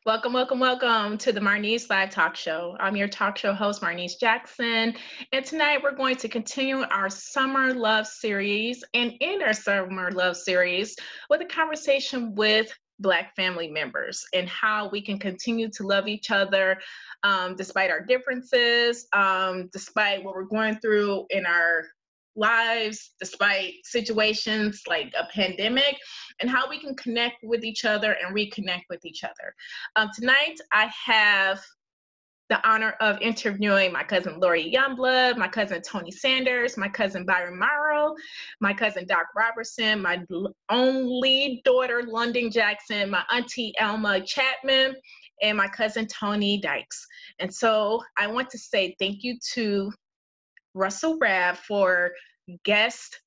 Welcome, welcome, welcome to the Marnese Live Talk Show. I'm your talk show host, Marnese Jackson, and tonight we're going to continue our Summer Love Series and end our Summer Love Series with a conversation with Black family members and how we can continue to love each other despite our differences, despite what we're going through in our lives, despite situations like a pandemic, and how we can connect with each other and reconnect with each other. Tonight, I have the honor of interviewing my cousin Laurie Youngblood, my cousin Tony Sanders, my cousin Byron Morrow, my cousin Doc Roberson, my only daughter London Jackson, my auntie Elma Chatman, and my cousin Tony Dykes. And so I want to say thank you to Russell Rabb for guest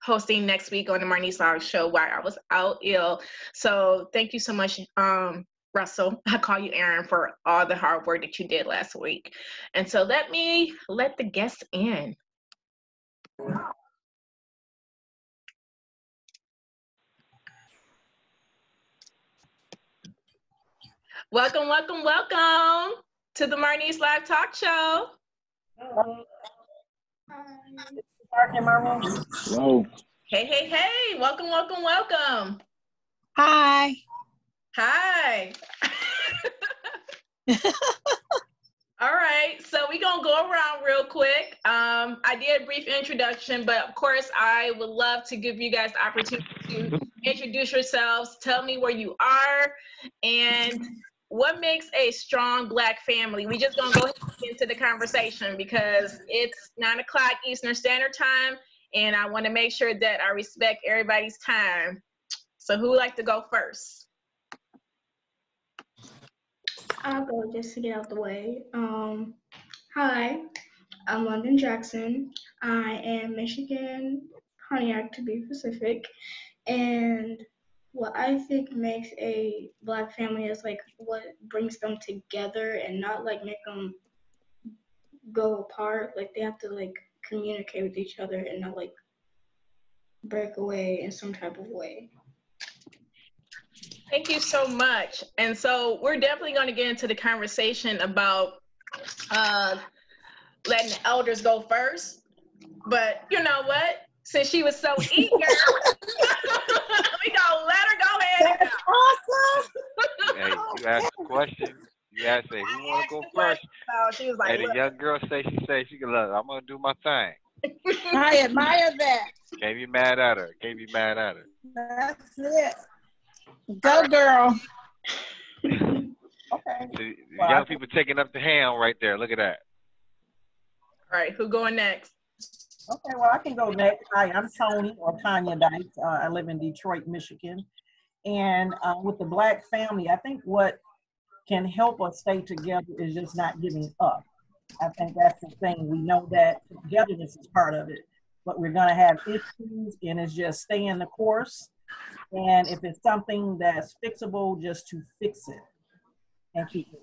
hosting next week on the Marnese Live show while I was out ill. So thank you so much, Russell. I call you Aaron for all the hard work that you did last week. And so let me let the guests in. Welcome, welcome, welcome to the Marnese Live Talk Show. Hello. Hi. In my room. Hello. Hey, hey, hey. Welcome, welcome, welcome. Hi. Hi. All right, so we're going to go around real quick. I did a brief introduction, but of course, I would love to give you guys the opportunity to introduce yourselves, tell me where you are, and what makes a strong Black family. We just going to go ahead and get into the conversation because it's 9 o'clock Eastern Standard Time, and I want to make sure that I respect everybody's time. So who would like to go first? I'll go just to get out the way. Hi, I'm London Jackson. I am Michigan, Pontiac to be specific. And what I think makes a Black family is like what brings them together and not like make them go apart. Like they have to like communicate with each other and not like break away in some type of way. Thank you so much. And so we're definitely going to get into the conversation about letting the elders go first. But you know what? Since she was so eager, we gonna let her go ahead. That's awesome. Hey, you asked a question. You asked, hey, who want to go first? So she was like, Hey, the young girl she can look, I'm going to do my thing. I admire that. Can't be mad at her. That's it. Go, girl. Okay. See, the young people taking up the hand right there. Look at that. all right, who going next? Okay, well, I can go next. Hi, I'm Tony or Tanya Dykes. I live in Detroit, Michigan. And with the Black family, I think what can help us stay together is just not giving up. I think that's the thing. We know that togetherness is part of it, but we're going to have issues, and it's just staying the course. And if it's something that's fixable, just to fix it and keep it.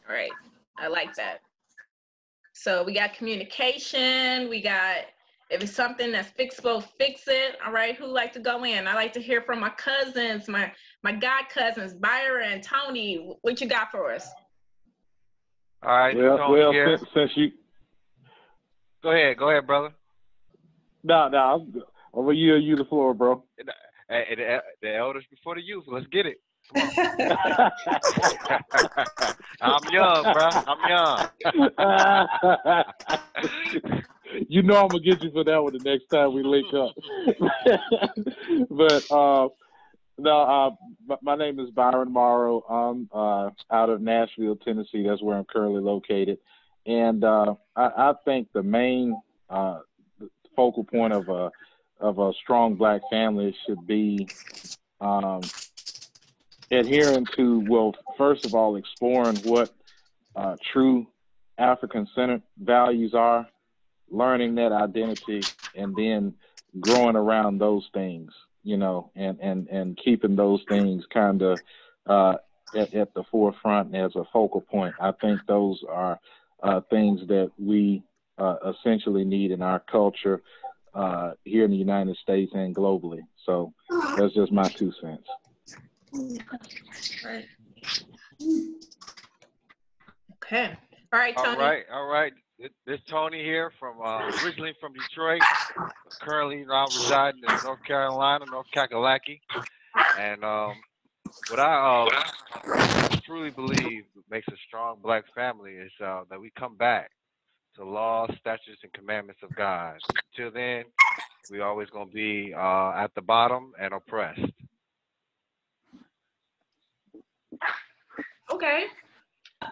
All right, I like that. So we got communication. We got, if it's something that's fixable, fix it. All right, who like to go in? I like to hear from my cousins, my god cousins, Byron and Tony. What you got for us? All right. Well, since you. Go ahead, brother. No, over you the floor, bro. Hey, the elders before the youth. Let's get it. Come on. I'm young, bro. I'm young. You know I'm gonna get you for that one the next time we link up. But my name is Byron Morrow. I'm out of Nashville, Tennessee. That's where I'm currently located. And I think the main focal point of a strong Black family should be adhering to, well, first of all, exploring what true African-centered values are, learning that identity, and then growing around those things, you know, and keeping those things kind of at the forefront as a focal point. I think those are things that we essentially need in our culture here in the United States and globally. So that's just my 2 cents. Right. Okay. All right, Tony. All right. This Tony here from originally from Detroit, currently now residing in North Carolina, North Kakalaki. And what I truly believe makes a strong black family is that we come back to laws, statutes, and commandments of God. Till then, we always going to be at the bottom and oppressed. Okay.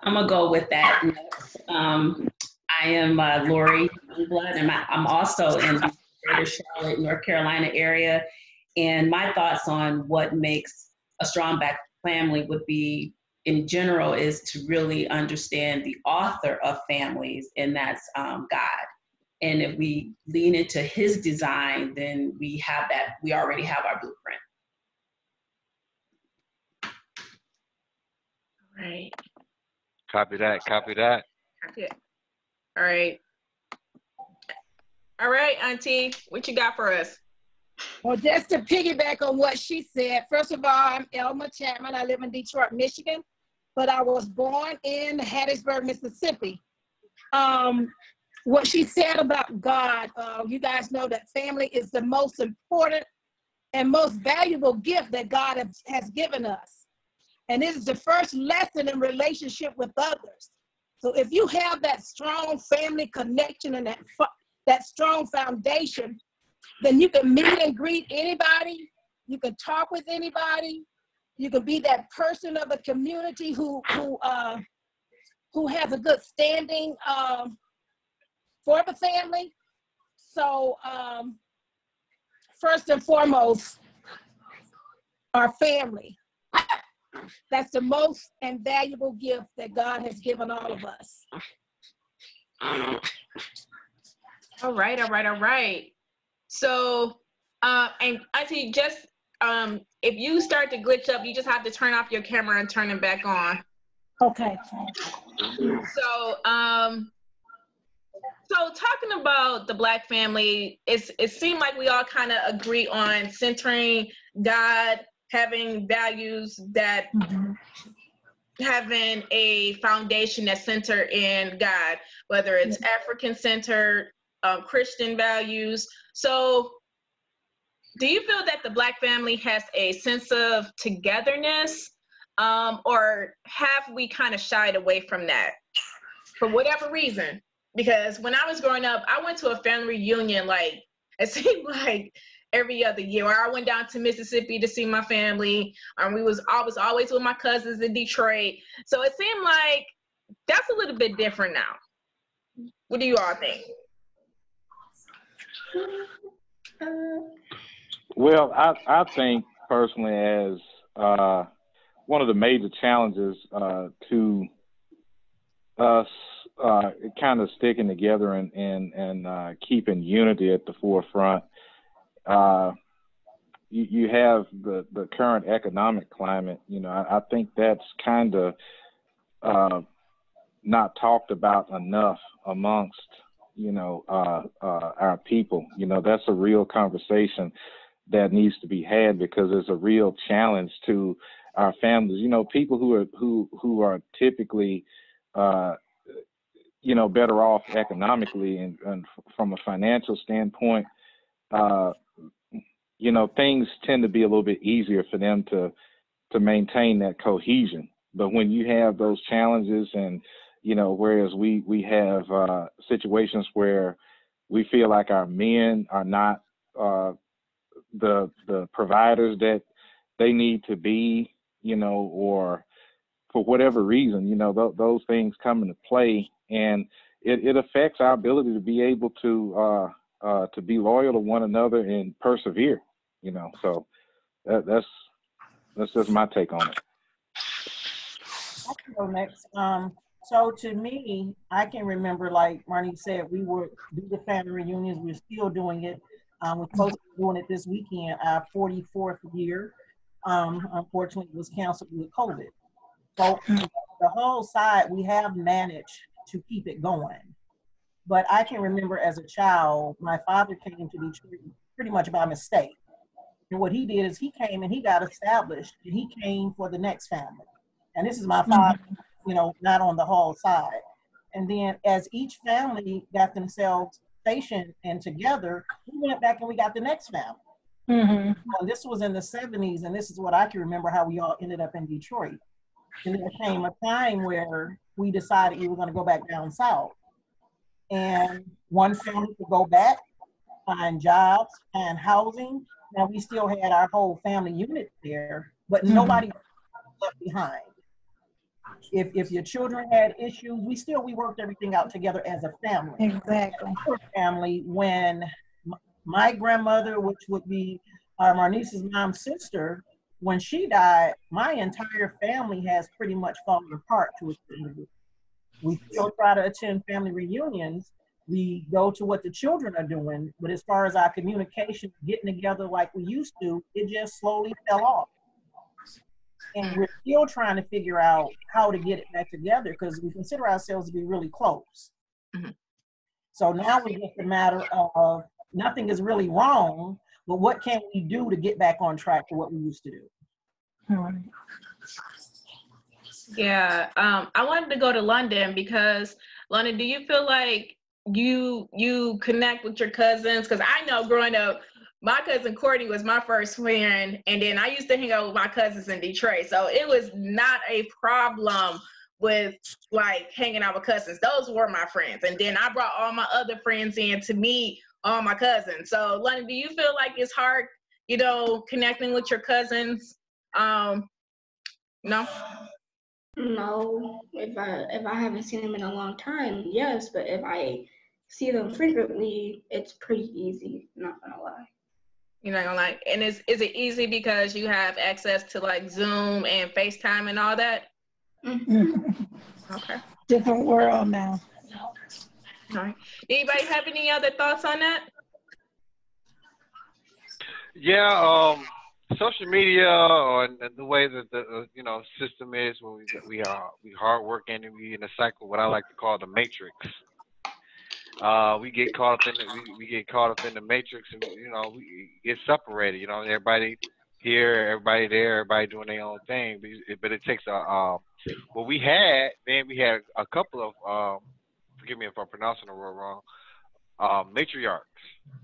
I'm gonna go with that next. I am Laurie, Youngblood, and I'm also in the greater Charlotte, North Carolina area. And my thoughts on what makes a strong black family would be, in general, is to really understand the author of families, and that's God. And if we lean into His design, then we have that. We already have our blueprint. Right. Copy that. Okay. All right. All right, Auntie, what you got for us? Well, just to piggyback on what she said, first of all, I'm Elma Chatman. I live in Detroit, Michigan, but I was born in Hattiesburg, Mississippi. What she said about God, you guys know that family is the most important and most valuable gift that God has given us. And it is the first lesson in relationship with others. So if you have that strong family connection and that strong foundation, then you can meet and greet anybody. You can talk with anybody. You can be that person of the community who has a good standing for the family. So first and foremost, our family. That's the most and valuable gift that God has given all of us. All right. So, and Auntie, just if you start to glitch up, you just have to turn off your camera and turn it back on. Okay. So, so talking about the black family, it seemed like we all kind of agree on centering God, having values that having a foundation that's centered in God, whether it's African-centered, Christian values. So do you feel that the black family has a sense of togetherness, or have we kind of shied away from that for whatever reason? Because when I was growing up, I went to a family reunion, like it seemed like every other year. Or I went down to Mississippi to see my family. I was always with my cousins in Detroit. So it seemed like that's a little bit different now. What do you all think? Well, I think personally, as one of the major challenges to us kind of sticking together and keeping unity at the forefront, you have the current economic climate. You know, I think that's kind of not talked about enough amongst, you know, our people. You know, that's a real conversation that needs to be had, because it's a real challenge to our families. You know, people who are typically you know, better off economically and from a financial standpoint, you know, things tend to be a little bit easier for them to maintain that cohesion. But when you have those challenges, and, you know, whereas we have situations where we feel like our men are not the providers that they need to be, you know, or for whatever reason, you know, those things come into play, and it affects our ability to be able to be loyal to one another and persevere, you know. So that's just my take on it. I can go next. So to me, I can remember, like Marnese said, we would do the family reunions. We're still doing it. We're supposed to be doing it this weekend, our 44th year. Unfortunately, it was canceled with COVID. So the whole side, we have managed to keep it going. But I can remember as a child, my father came to Detroit pretty much by mistake. And what he did is he came and he got established, and he came for the next family. And this is my father, you know, not on the Hall side. And then as each family got themselves stationed and together, we went back and we got the next family. And this was in the 70s, and this is what I can remember how we all ended up in Detroit. And there came a time where we decided we were going to go back down south. And one family could go back, find jobs, find housing. Now we still had our whole family unit there, but nobody was left behind. If your children had issues, we worked everything out together as a family. Exactly. Our family, when my grandmother, which would be Marnese's mom's sister, when she died, my entire family has pretty much fallen apart to a certain degree. We still try to attend family reunions. We go to what the children are doing, but as far as our communication, getting together like we used to, it just slowly fell off. And we're still trying to figure out how to get it back together because we consider ourselves to be really close. So now it's just a matter of nothing is really wrong, but what can we do to get back on track to what we used to do? Yeah, I wanted to go to London because, London, do you feel like you connect with your cousins? Because I know growing up, my cousin Courtney was my first friend, and then I used to hang out with my cousins in Detroit. So it was not a problem with like hanging out with cousins. Those were my friends. And then I brought all my other friends in to meet all my cousins. So London, do you feel like it's hard, you know, connecting with your cousins? No? No, if I haven't seen them in a long time, yes, but if I see them frequently, it's pretty easy, not gonna lie. You're not gonna lie. And is it easy because you have access to like Zoom and FaceTime and all that? Okay. Different world now. All right. Anybody have any other thoughts on that? Yeah, social media and the way that the you know system is when we hard working and we in a cycle, what I like to call the matrix. We get caught up in we get caught up in the matrix, and you know we get separated. You know, everybody here, everybody there, everybody doing their own thing. But it takes a what we had. Then we had a couple of forgive me if I'm pronouncing the word wrong. Matriarchs.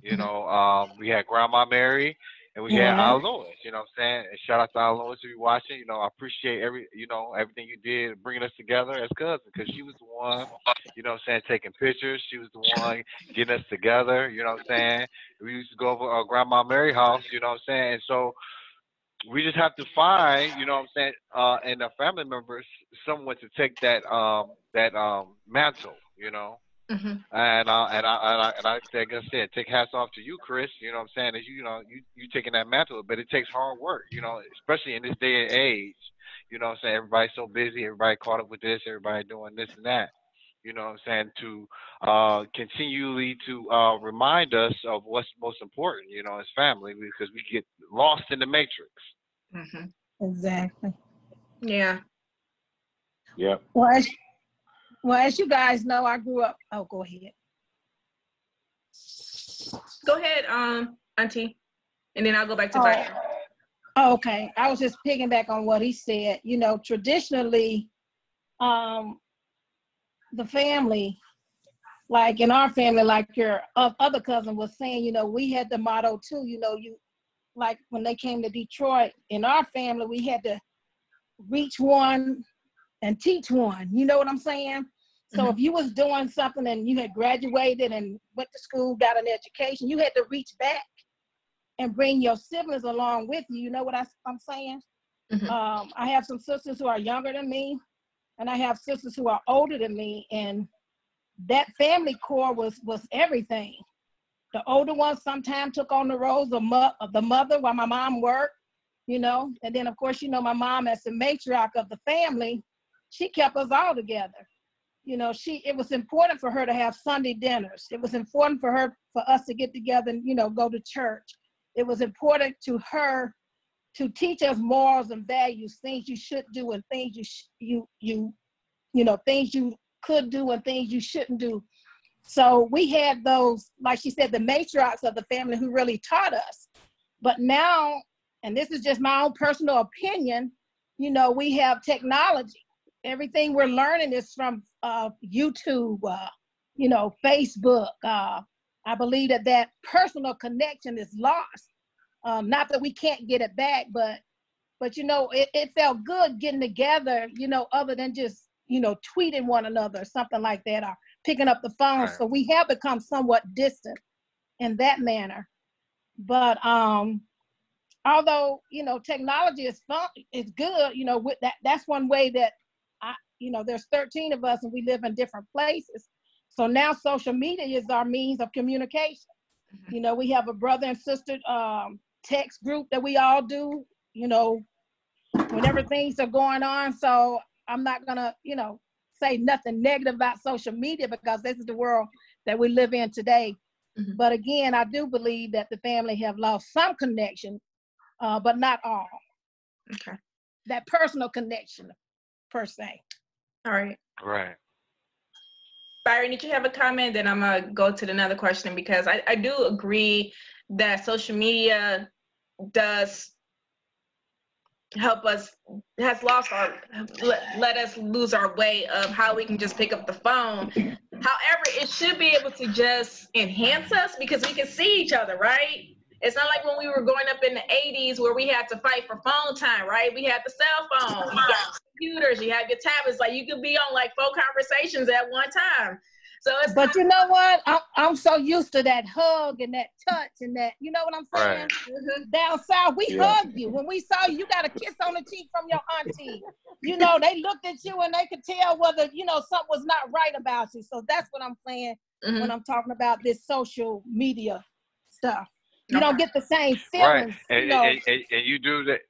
You know, we had Grandma Mary. And we had our Lois, you know what I'm saying? And shout out to our Lois if you're watching. You know, I appreciate everything you did bringing us together as cousins, because she was the one, you know what I'm saying, taking pictures. She was the one getting us together, you know what I'm saying? We used to go over Grandma Mary's house, you know what I'm saying? And so we just have to find, you know what I'm saying, and our family members, someone to take that mantle, you know. And I like I said, take hats off to you, Chris. You know what I'm saying? As you taking that mantle, but it takes hard work. You know, especially in this day and age. You know what I'm saying? Everybody's so busy. Everybody caught up with this. Everybody doing this and that. You know what I'm saying? To continually to remind us of what's most important. You know, as family, because we get lost in the matrix. Exactly. Yeah. Yep. Well, as you guys know, I grew up. Oh, go ahead. Go ahead, Auntie, and then I'll go back to Byron. Oh, okay. I was just picking back on what he said. You know, traditionally, the family, like in our family, like your other cousin was saying, you know, we had the motto too. You know, like when they came to Detroit, in our family, we had to reach one and teach one. You know what I'm saying? So if you was doing something and you had graduated and went to school, got an education, you had to reach back and bring your siblings along with you. You know what I'm saying? I have some sisters who are younger than me, and I have sisters who are older than me, and that family core was everything. The older ones sometimes took on the roles of the mother while my mom worked, you know, and then of course, you know, my mom as the matriarch of the family, she kept us all together. You know, it was important for her to have Sunday dinners. It was important for us to get together and, you know, go to church. It was important to her to teach us morals and values, things you should do and things you know, things you could do and things you shouldn't do. So we had those, like she said, the matriarchs of the family who really taught us. But now, and this is just my own personal opinion, you know, we have technology. Everything we're learning is from YouTube, you know, Facebook. I believe that personal connection is lost. Not that we can't get it back, but you know, it felt good getting together, you know, other than just, you know, tweeting one another or something like that, or picking up the phone. Right. So we have become somewhat distant in that manner. But although, you know, technology is fun, it's good, you know, with that's one way that you know, there's 13 of us and we live in different places. So now social media is our means of communication. You know, we have a brother and sister text group that we all do, you know, whenever things are going on. So I'm not gonna, you know, say nothing negative about social media because this is the world that we live in today. Mm-hmm. But again, I do believe that the family have lost some connection, but not all. Okay. That personal connection, per se. All right. Right. Byron, did you have a comment? Then I'm gonna go to another question, because I do agree that social media does help us, has lost our, let us lose our way of how we can just pick up the phone. However, it should be able to just enhance us because we can see each other, right? It's not like when we were growing up in the 80s where we had to fight for phone time, right? We had the cell phone, you got computers, you have your tablets, like you could be on like 4 conversations at one time. So it's, but you know what? I'm so used to that hug and that touch and that, you know what I'm saying? Right. Mm-hmm. Down south, we hug you. When we saw you, you got a kiss on the cheek from your auntie. You know, they looked at you and they could tell whether, you know, something was not right about you. So that's what I'm saying when I'm talking about this social media stuff. You don't get the same feelings, Right. you know. And you do that.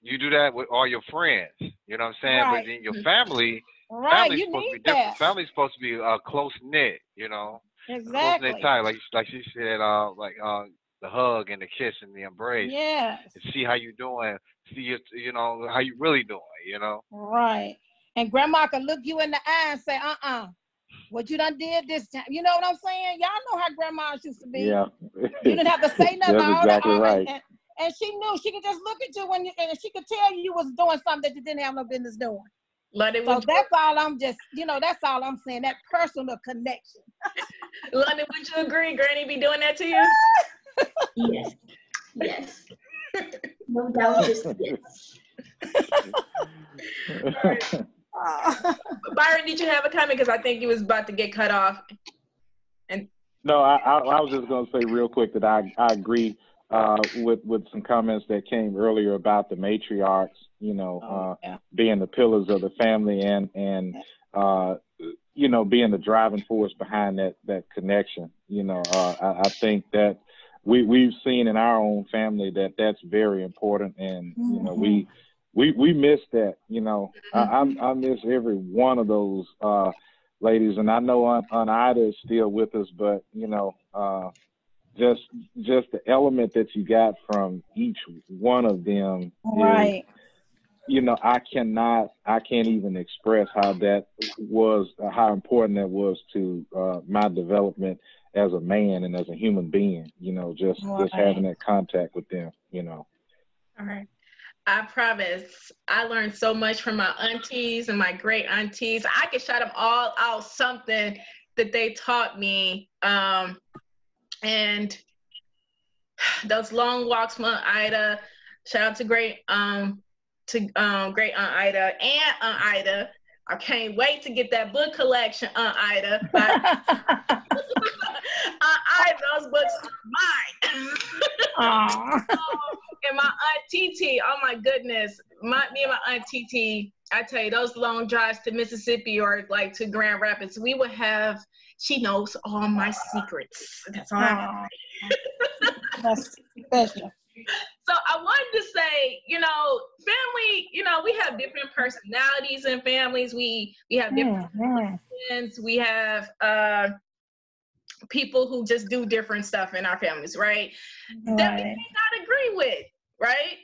You do that with all your friends. You know what I'm saying? Right. But in your family, Right, family's you supposed to need be different. that. Family's supposed to be close knit. You know, close knit Exactly. tie. Like she said, the hug and the kiss and the embrace. Yes. And see how you doing. See you know how you really doing. You know. Right. And grandma can look you in the eye and say, what you done did this time. You know what I'm saying? Y'all know how grandmas used to be. Yeah. You didn't have to say nothing. That's exactly right. And she knew. She could just look at you and she could tell you was doing something that you didn't have no business doing. So that's all I'm just, you know, that's all I'm saying, that personal connection. London, would you agree Granny be doing that to you? Yes. Yes. No doubt, just yes. Byron, did you have a comment? Because I think you was about to get cut off. And no, I was just going to say real quick that I agree with some comments that came earlier about the matriarchs, you know, being the pillars of the family and you know, being the driving force behind that connection. You know, I think that we've seen in our own family that that's very important, and you know, we miss that. You know, I miss every one of those ladies, and I know Aunt Ida is still with us, but you know, just the element that you got from each one of them, right? Is, you know, I can't even express how important that was to my development as a man and as a human being. You know, just having that contact with them. You know. All right. I promise. I learned so much from my aunties and my great aunties. I could shout them all out something that they taught me. And those long walks from Aunt Ida. Shout out to great Aunt Ida and Aunt Ida. I can't wait to get that book collection, Aunt Ida. Aunt Ida, those books are mine. And my Aunt TT, oh my goodness, me and my Aunt TT, I tell you, those long drives to Mississippi or like to Grand Rapids, we would have, she knows all my secrets. That's all I know. That's special. So I wanted to say, you know, family, you know, we have different personalities in families. We have different friends. We have people who just do different stuff in our families, right? That we may not agree with, right?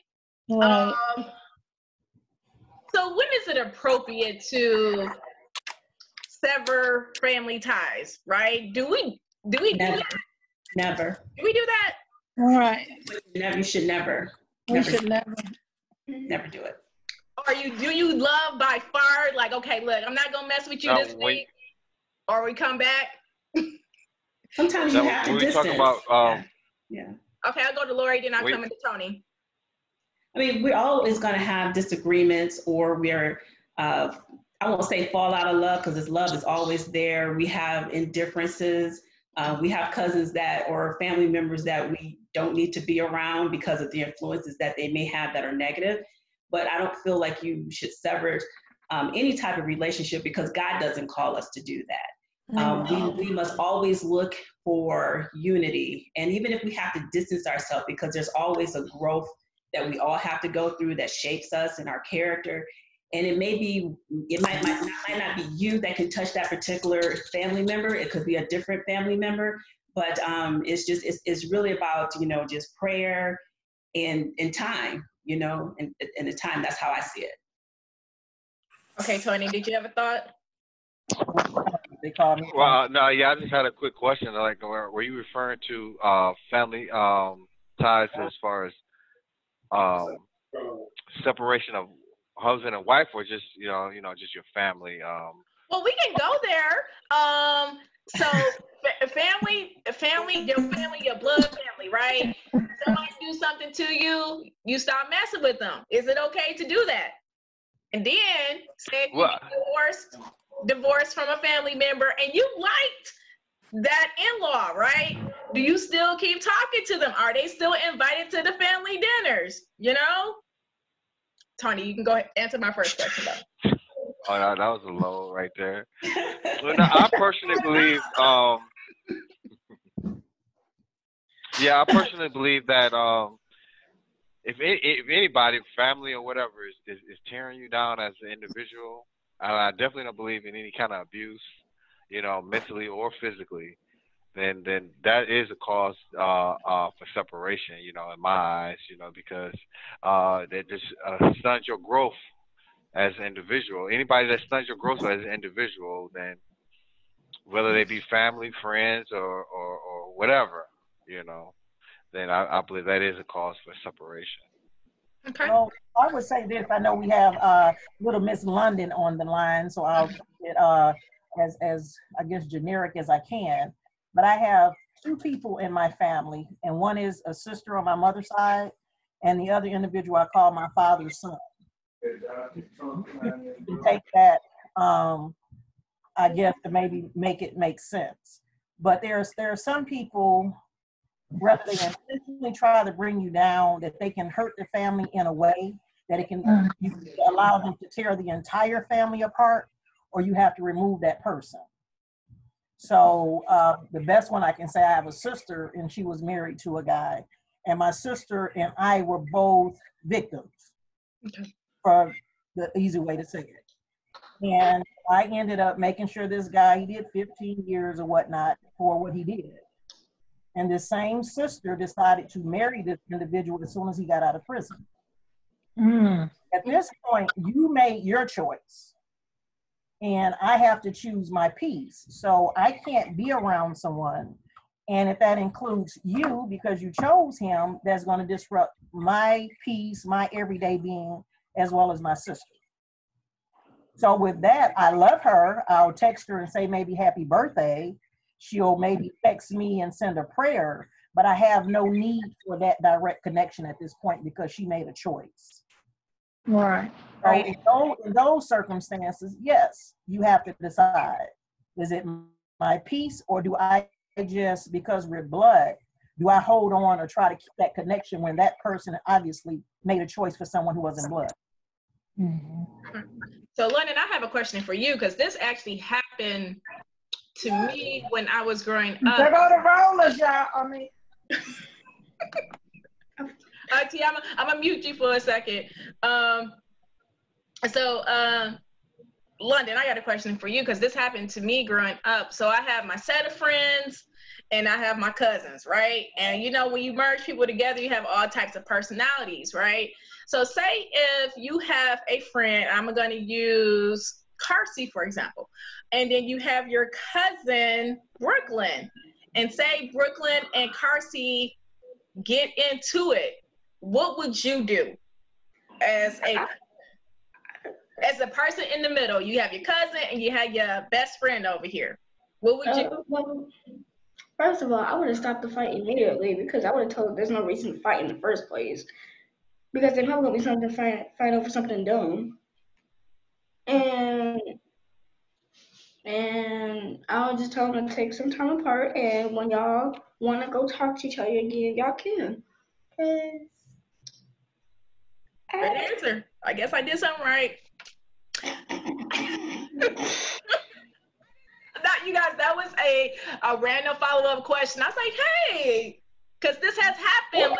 So when is it appropriate to sever family ties, right? Do we do Never. that? Never. Do we do that? All right. Never. You should never. We should never. Never do it. Or do you love by far? Like, okay, look, I'm not gonna mess with you Now, this week, or we come back. Sometimes you have to when we distance. talk about yeah. Okay, I'll go to Laurie, then I'll come into Tony. I mean, we're always going to have disagreements, or we're, I won't say fall out of love, because this love is always there. We have indifferences. We have cousins that, or family members that we don't need to be around because of the influences that they may have that are negative. But I don't feel like you should sever any type of relationship, because God doesn't call us to do that. We must always look for unity. And even if we have to distance ourselves, because there's always a growth that we all have to go through that shapes us and our character. And it might not be you that can touch that particular family member. It could be a different family member, but it's really about, just prayer and time, and the time. That's how I see it. Okay, Tony, did you have a thought? They call me. Well, no, yeah, I just had a quick question. Like, were you referring to family ties as far as separation of husband and wife, or just just your family? Well, we can go there. So family, your blood family, right? Somebody do something to you, you stop messing with them. Is it okay to do that? And then say if you get divorced from a family member, and you liked that in-law, right? Do you still keep talking to them? Are they still invited to the family dinners? Tony, you can go ahead and answer my first question though. Oh, no, that was a low right there. Well, no, I personally believe, I personally believe that if anybody, family or whatever, is tearing you down as an individual, I definitely don't believe in any kind of abuse, mentally or physically, then that is a cause for separation, in my eyes, because that just stunts your growth as an individual. Anybody that stunts your growth as an individual, then whether they be family, friends, or whatever, then I believe that is a cause for separation. Okay. Well, I would say this. I know we have little Miss London on the line, so I'll keep it as I guess generic as I can. But I have two people in my family, and one is a sister on my mother's side, and the other individual I call my father's son. You take that, I guess, to maybe make it make sense. But there are some people, rather they intentionally try to bring you down, that they can hurt the family in a way that it can you can allow them to tear the entire family apart, or you have to remove that person. So the best one I can say, I have a sister, and she was married to a guy, and my sister and I were both victims, for the easy way to say it. And I ended up making sure this guy, he did 15 years or whatnot for what he did. And the same sister decided to marry this individual as soon as he got out of prison. At this point, you made your choice, and I have to choose my peace. So I can't be around someone, and if that includes you, because you chose him, that's going to disrupt my peace, my everyday being, as well as my sister. So with that, I love her. I'll text her and say maybe happy birthday. She'll maybe text me and send a prayer, but I have no need for that direct connection at this point because she made a choice. Right. So in those circumstances, yes, you have to decide. Is it my peace, or do I just, because we're blood, do I hold on or try to keep that connection when that person obviously made a choice for someone who wasn't blood? So London, I have a question for you, because this actually happened to me when I was growing up. There go the rollers, y'all. I mean. T, I'm gonna mute you for a second. London, I got a question for you, because this happened to me growing up. So I have my set of friends and I have my cousins, right? And when you merge people together, you have all types of personalities, right? So say if you have a friend, I'm gonna use Carsey, for example, and then you have your cousin Brooklyn, and say Brooklyn and Carsey get into it, what would you do as a person in the middle? You have your cousin and you have your best friend over here. What would you? Well, first of all, I would have stopped the fight immediately because I would have told them there's no reason to fight in the first place. Because they're probably gonna be something to fight over something dumb. And I'll just tell them to take some time apart, and when y'all wanna go talk to each other again, y'all can. Cause Good answer. I guess I did something right. You guys, that was a random follow-up question. I was like, hey, because this has happened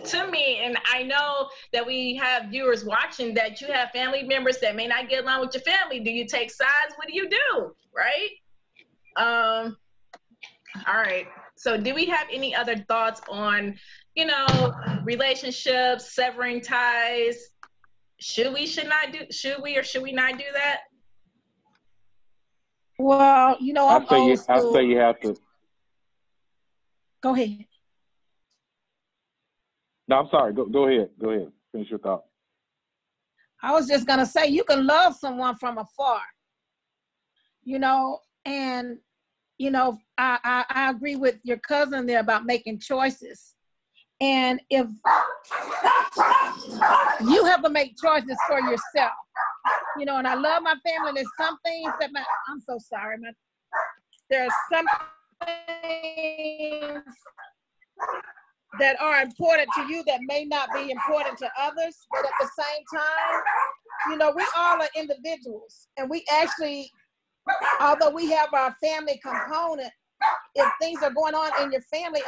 to me, and I know that we have viewers watching that you have family members that may not get along with your family. Do you take sides? What do you do? Right? All right. So do we have any other thoughts on, relationships, severing ties? Should we not do that? Well, I'm old school. I say you have to. Go ahead. No, I'm sorry. Go ahead. Go ahead. Finish your thought. I was just gonna say you can love someone from afar, and I agree with your cousin there about making choices. And if you have to make choices for yourself, and I love my family, there's some things that I'm so sorry, there's some things that are important to you that may not be important to others, but at the same time, we all are individuals, and we actually, although we have our family component, if things are going on in your family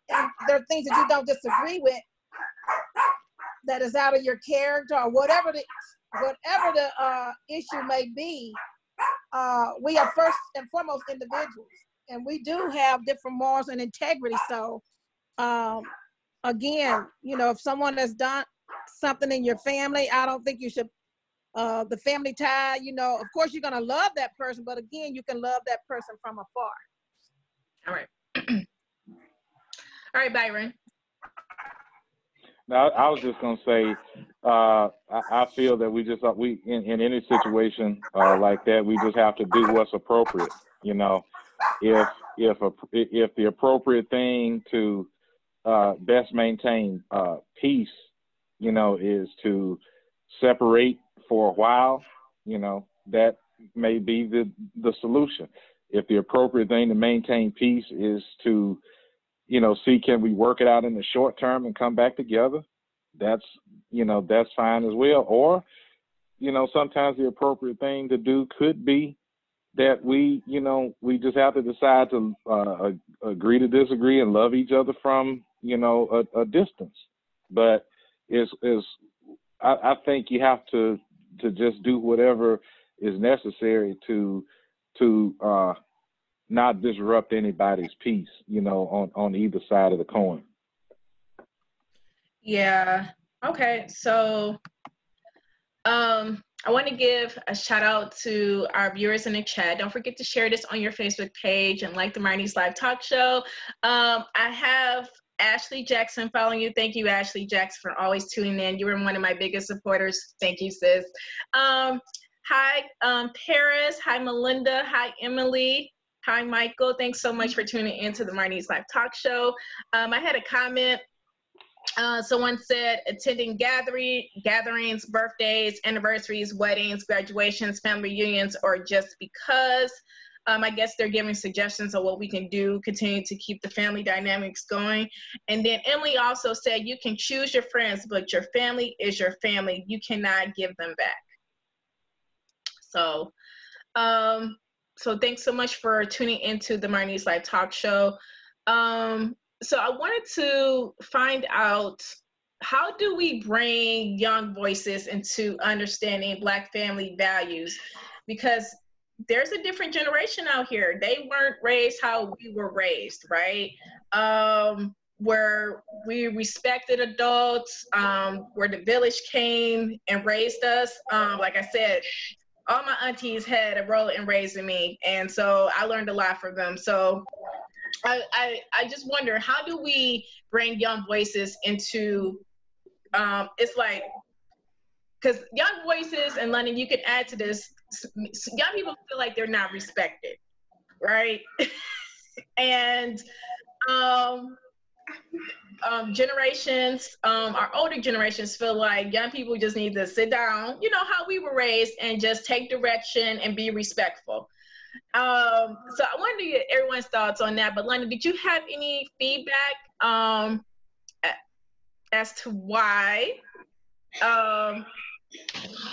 and there are things that you don't disagree with, that is out of your character or whatever the issue may be, we are first and foremost individuals, and we do have different morals and integrity. So again, if someone has done something in your family, I don't think you should, the family tie, of course you're going to love that person, but again, you can love that person from afar. All right. All right, Byron. Now, I was just going to say, I feel that we in any situation like that, we just have to do what's appropriate. If the appropriate thing to best maintain peace, is to separate for a while, that may be the solution. If the appropriate thing to maintain peace is to, see, can we work it out in the short term and come back together? That's fine as well. Or, sometimes the appropriate thing to do could be that we just have to decide to agree to disagree and love each other from, a distance. But I think you have to just do whatever is necessary to not disrupt anybody's peace, on either side of the coin. Yeah. Okay. So, I want to give a shout out to our viewers in the chat. Don't forget to share this on your Facebook page and like the Marnese Live Talk Show. I have Ashley Jackson following you. Thank you, Ashley Jackson, for always tuning in. You were one of my biggest supporters. Thank you, sis. Hi, Paris. Hi, Melinda. Hi, Emily. Hi, Michael. Thanks so much for tuning into the Marnese Live Talk Show. I had a comment. Someone said attending gatherings, birthdays, anniversaries, weddings, graduations, family reunions, or just because. I guess they're giving suggestions of what we can do, continue to keep the family dynamics going. And then Emily also said you can choose your friends, but your family is your family. You cannot give them back. So, so thanks so much for tuning into the Marnese Live Talk Show. So I wanted to find out, how do we bring young voices into understanding Black family values? Because there's a different generation out here. They weren't raised how we were raised, right? Where we respected adults, where the village came and raised us. Like I said, all my aunties had a role in raising me, and so I learned a lot from them. So I just wonder, how do we bring young voices into, it's like, because young voices, and London, you can add to this, young people feel like they're not respected, right? And generations, our older generations feel like young people just need to sit down, you know, how we were raised, and just take direction and be respectful. So I wanted to get everyone's thoughts on that. But London, did you have any feedback as to why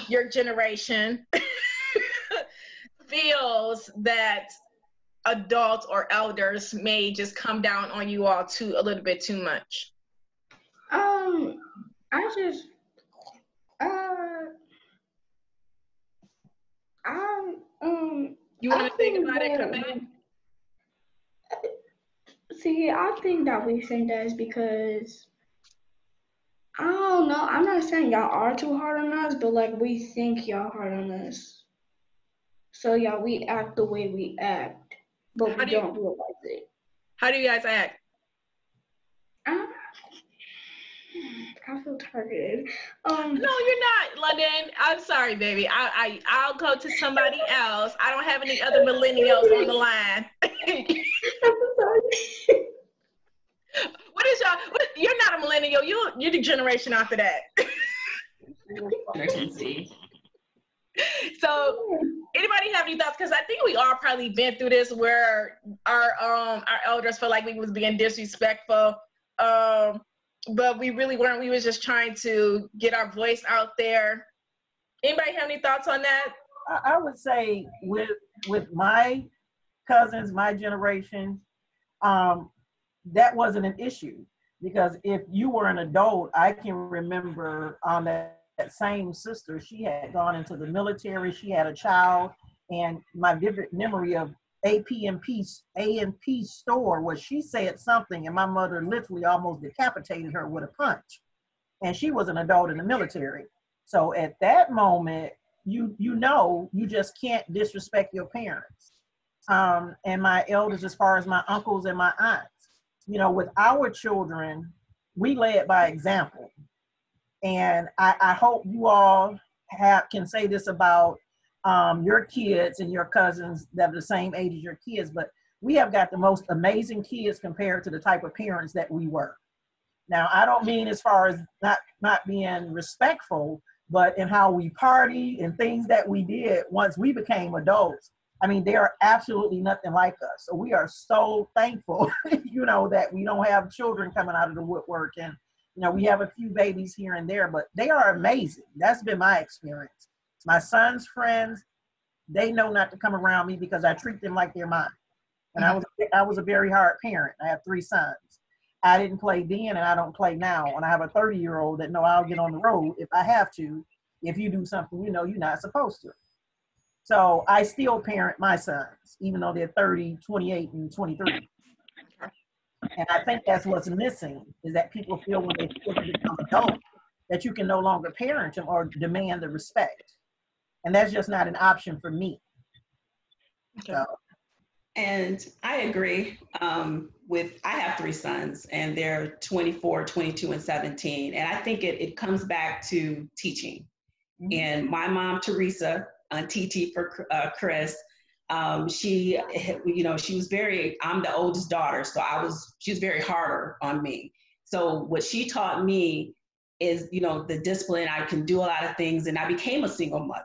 your generation feels that adults or elders may just come down on you all a little bit too much? I just, You want I to think think about it, come that, back? see, I think that we think that is because, I don't know, I'm not saying y'all are too hard on us, but like we think y'all hard on us. So yeah, we act the way we act, but How we do you don't realize it. how do you guys act? I, I feel targeted. No, you're not, London. I'm sorry, baby. I'll go to somebody else. I don't have any other millennials on the line. I'm sorry. What is y'all? You're not a millennial. You're the generation after that. Generation Z. So, anybody have any thoughts? Because I think we all probably been through this, where our elders felt like we was being disrespectful, but we really weren't. We was just trying to get our voice out there. Anybody have any thoughts on that? I would say with my cousins, my generation, that wasn't an issue, because if you were an adult, I can remember that same sister, she had gone into the military, she had a child, and my vivid memory of A&P store was she said something and my mother literally almost decapitated her with a punch. And she was an adult in the military. So at that moment, you know, you just can't disrespect your parents. And my elders, as far as my uncles and my aunts, you know, with our children, we led by example. And I hope you all can say this about your kids and your cousins that are the same age as your kids, but we have got the most amazing kids compared to the type of parents that we were. Now, I don't mean as far as not being respectful, but in how we party and things that we did once we became adults. I mean, they are absolutely nothing like us. So we are so thankful, you know, that we don't have children coming out of the woodwork. And, you know, we have a few babies here and there, but they are amazing. That's been my experience. My son's friends, they know not to come around me because I treat them like they're mine. And I was a very hard parent. I have 3 sons. I didn't play then and I don't play now. And I have a 30-year-old that know I'll get on the road if I have to, if you do something you know you're not supposed to. So I still parent my sons, even though they're 30, 28, and 23. And I think that's what's missing, is that people feel when they become adults that you can no longer parent them or demand the respect. And that's just not an option for me. Okay. So. And I agree I have 3 sons and they're 24, 22, and 17. And I think it comes back to teaching. Mm-hmm. And my mom, Teresa, TT for Chris, she, you know, she was I'm the oldest daughter. So she was very harder on me. So what she taught me is, you know, the discipline. I can do a lot of things. And I became a single mother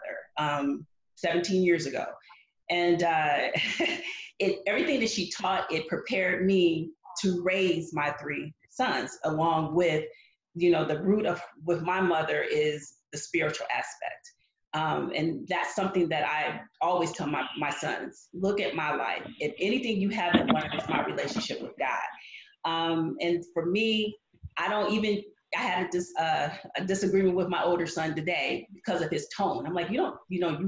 17 years ago. And everything that she taught, it prepared me to raise my 3 sons, along with, you know, the root of with my mother is the spiritual aspect. And that's something that I always tell my sons, look at my life. If anything you haven't learned, is my relationship with God. And for me, I had a disagreement with my older son today because of his tone. I'm like, you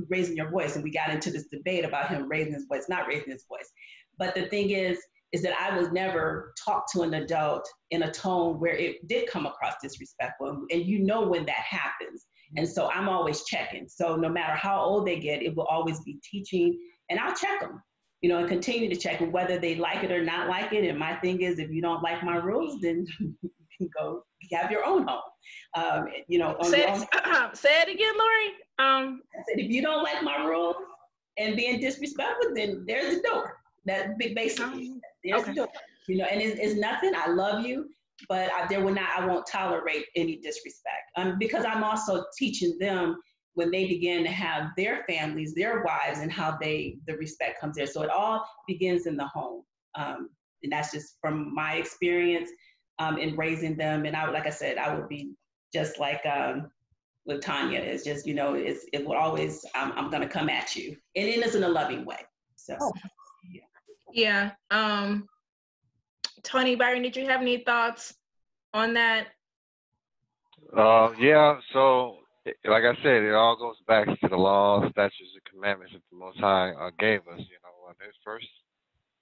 raising your voice. And we got into this debate about him raising his voice, not raising his voice. But the thing is that I was never talked to an adult in a tone where it did come across disrespectful. And you know when that happens. And so I'm always checking. So no matter how old they get, it will always be teaching, and I'll check them, you know, and continue to check them whether they like it or not like it. And my thing is, if you don't like my rules, then you can go have your own home. You know, on your own. Say it again, Laurie. I said, if you don't like my rules and being disrespectful, then there's the door. That basically, there's the door. You know, and it's nothing. I love you, but I won't tolerate any disrespect. Because I'm also teaching them when they begin to have their families, their wives, and how the respect comes there. So it all begins in the home. And that's just from my experience in raising them. And like I said, I would be just like with Tanya. It's just, you know, it will always, I'm going to come at you. And it is in a loving way. So, yeah. Tony, Byron, did you have any thoughts on that? Yeah, so like I said, it all goes back to the laws, statutes, and commandments that the Most High gave us. You know,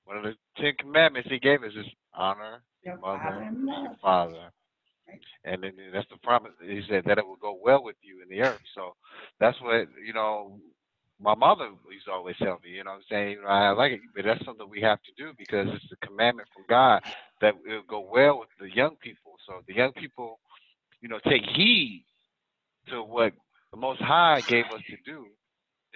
one of the 10 commandments He gave us is honor your mother and your father. And then that's the promise. He said that it will go well with you in the earth. So that's what, you know, my mother used to always tell me, you know what I'm saying? You know, I like it, but that's something we have to do because it's a commandment from God that it will go well with the young people. So the young people, you know, take heed to what the Most High gave us to do,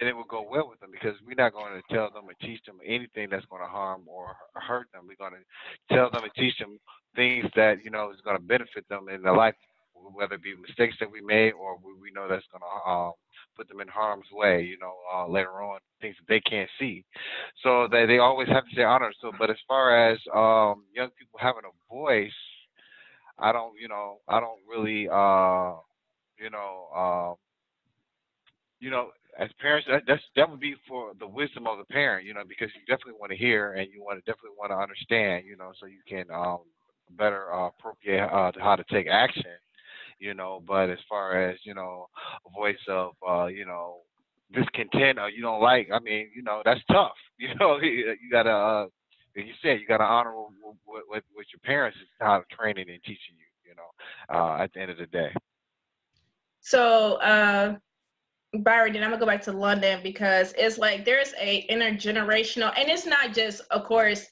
then it will go well with them because we're not going to tell them or teach them anything that's going to harm or hurt them. We're going to tell them and teach them things that, you know, is going to benefit them in their life, whether it be mistakes that we made or we know that's going to put them in harm's way, you know, later on, things that they can't see. So they always have to say honor. So, but as far as young people having a voice, I don't really, as parents, that would be for the wisdom of the parent, you know, because you definitely want to hear and you definitely want to understand, you know, so you can better appropriate how to take action, you know. But as far as, you know, a voice of, you know, discontent or you don't like, I mean, you know, that's tough. You know, you gotta, like you said, you gotta honor what your parents is how to training and teaching you know, at the end of the day. So, Byron, then I'm gonna go back to London because it's like there's a intergenerational, and it's not just, of course,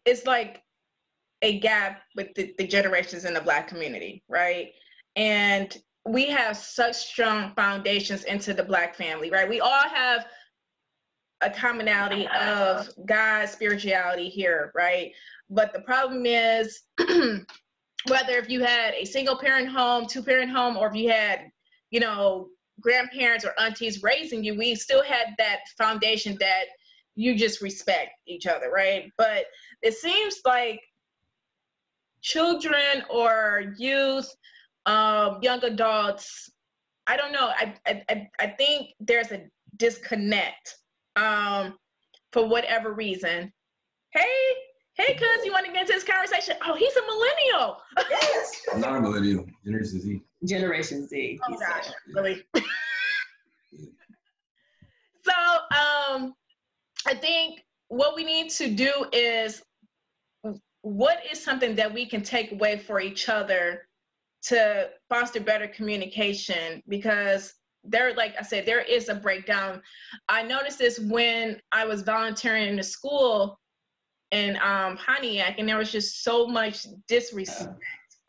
it's like a gap with the generations in the Black community, right? And we have such strong foundations into the Black family, right? We all have a commonality of God's spirituality here, right? But the problem is, whether if you had a single parent home, 2-parent home, or if you had, you know, grandparents or aunties raising you, we still had that foundation that you just respect each other, right? But it seems like children or youth, young adults, I don't know, I think there's a disconnect for whatever reason. Hey, cuz, you want to get into this conversation? Oh, he's a millennial. Yes. I'm not a millennial. Generation Z. Generation Z. Oh gosh, really? So, I think what we need to do is, what is something that we can take away for each other to foster better communication? Because there, like I said, there is a breakdown. I noticed this when I was volunteering in the school in Pontiac, and there was just so much disrespect,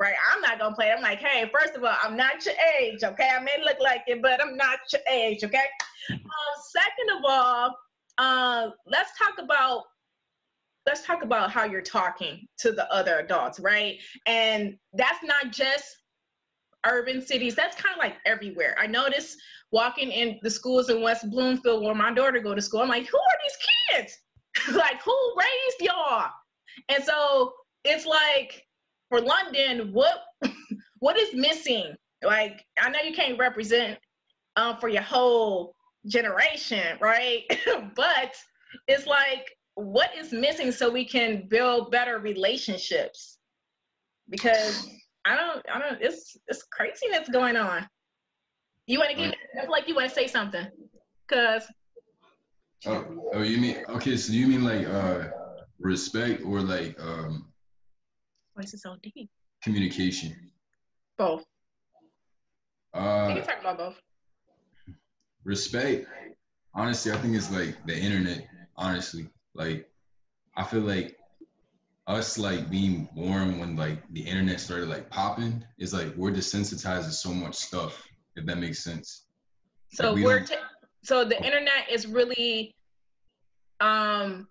right? I'm not gonna play. I'm like, hey, first of all, I'm not your age, okay? I may look like it, but I'm not your age, okay? Second of all, let's talk about how you're talking to the other adults, right? And that's not just urban cities, that's kind of like everywhere. I noticed walking in the schools in West Bloomfield where my daughter go to school, I'm like, who are these kids? Like, who raised y'all? And so it's like, for London, what is missing? Like, I know you can't represent for your whole generation, right? But it's like, what is missing so we can build better relationships? Because I don't, it's craziness going on. You want to give, I feel like you want to say something, cause. Oh, you mean, okay, so you mean like respect or like Why is it so deep? communication? Both. I talk about both. Respect, honestly, I think it's like the internet, honestly. Like, I feel like us like being born when like the internet started like popping is like we're desensitized to so much stuff, if that makes sense. Like So we don't. so the internet is really telling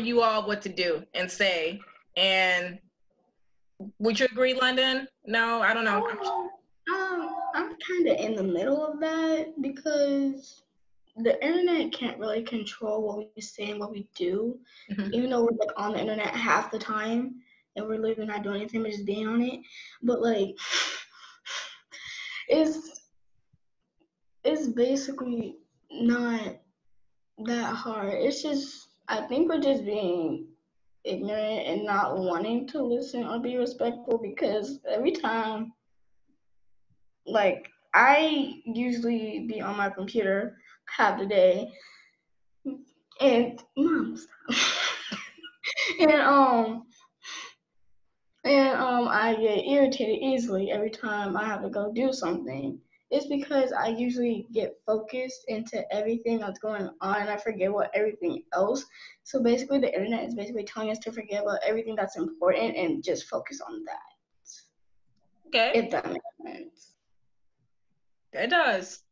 you all what to do and say. And would you agree, London? No, I don't know. I'm kind of in the middle of that because the internet can't really control what we say and what we do, even though we're like on the internet half the time and we're literally not doing anything but just being on it. But like, it's basically not that hard. It's just I think we're just being ignorant and not wanting to listen or be respectful because every time, like, I usually be on my computer half the day and and I get irritated easily every time I have to go do something. It's because I usually get focused into everything that's going on and I forget about everything else. So basically the internet is basically telling us to forget about everything that's important and just focus on that. Okay. If that makes sense. It does.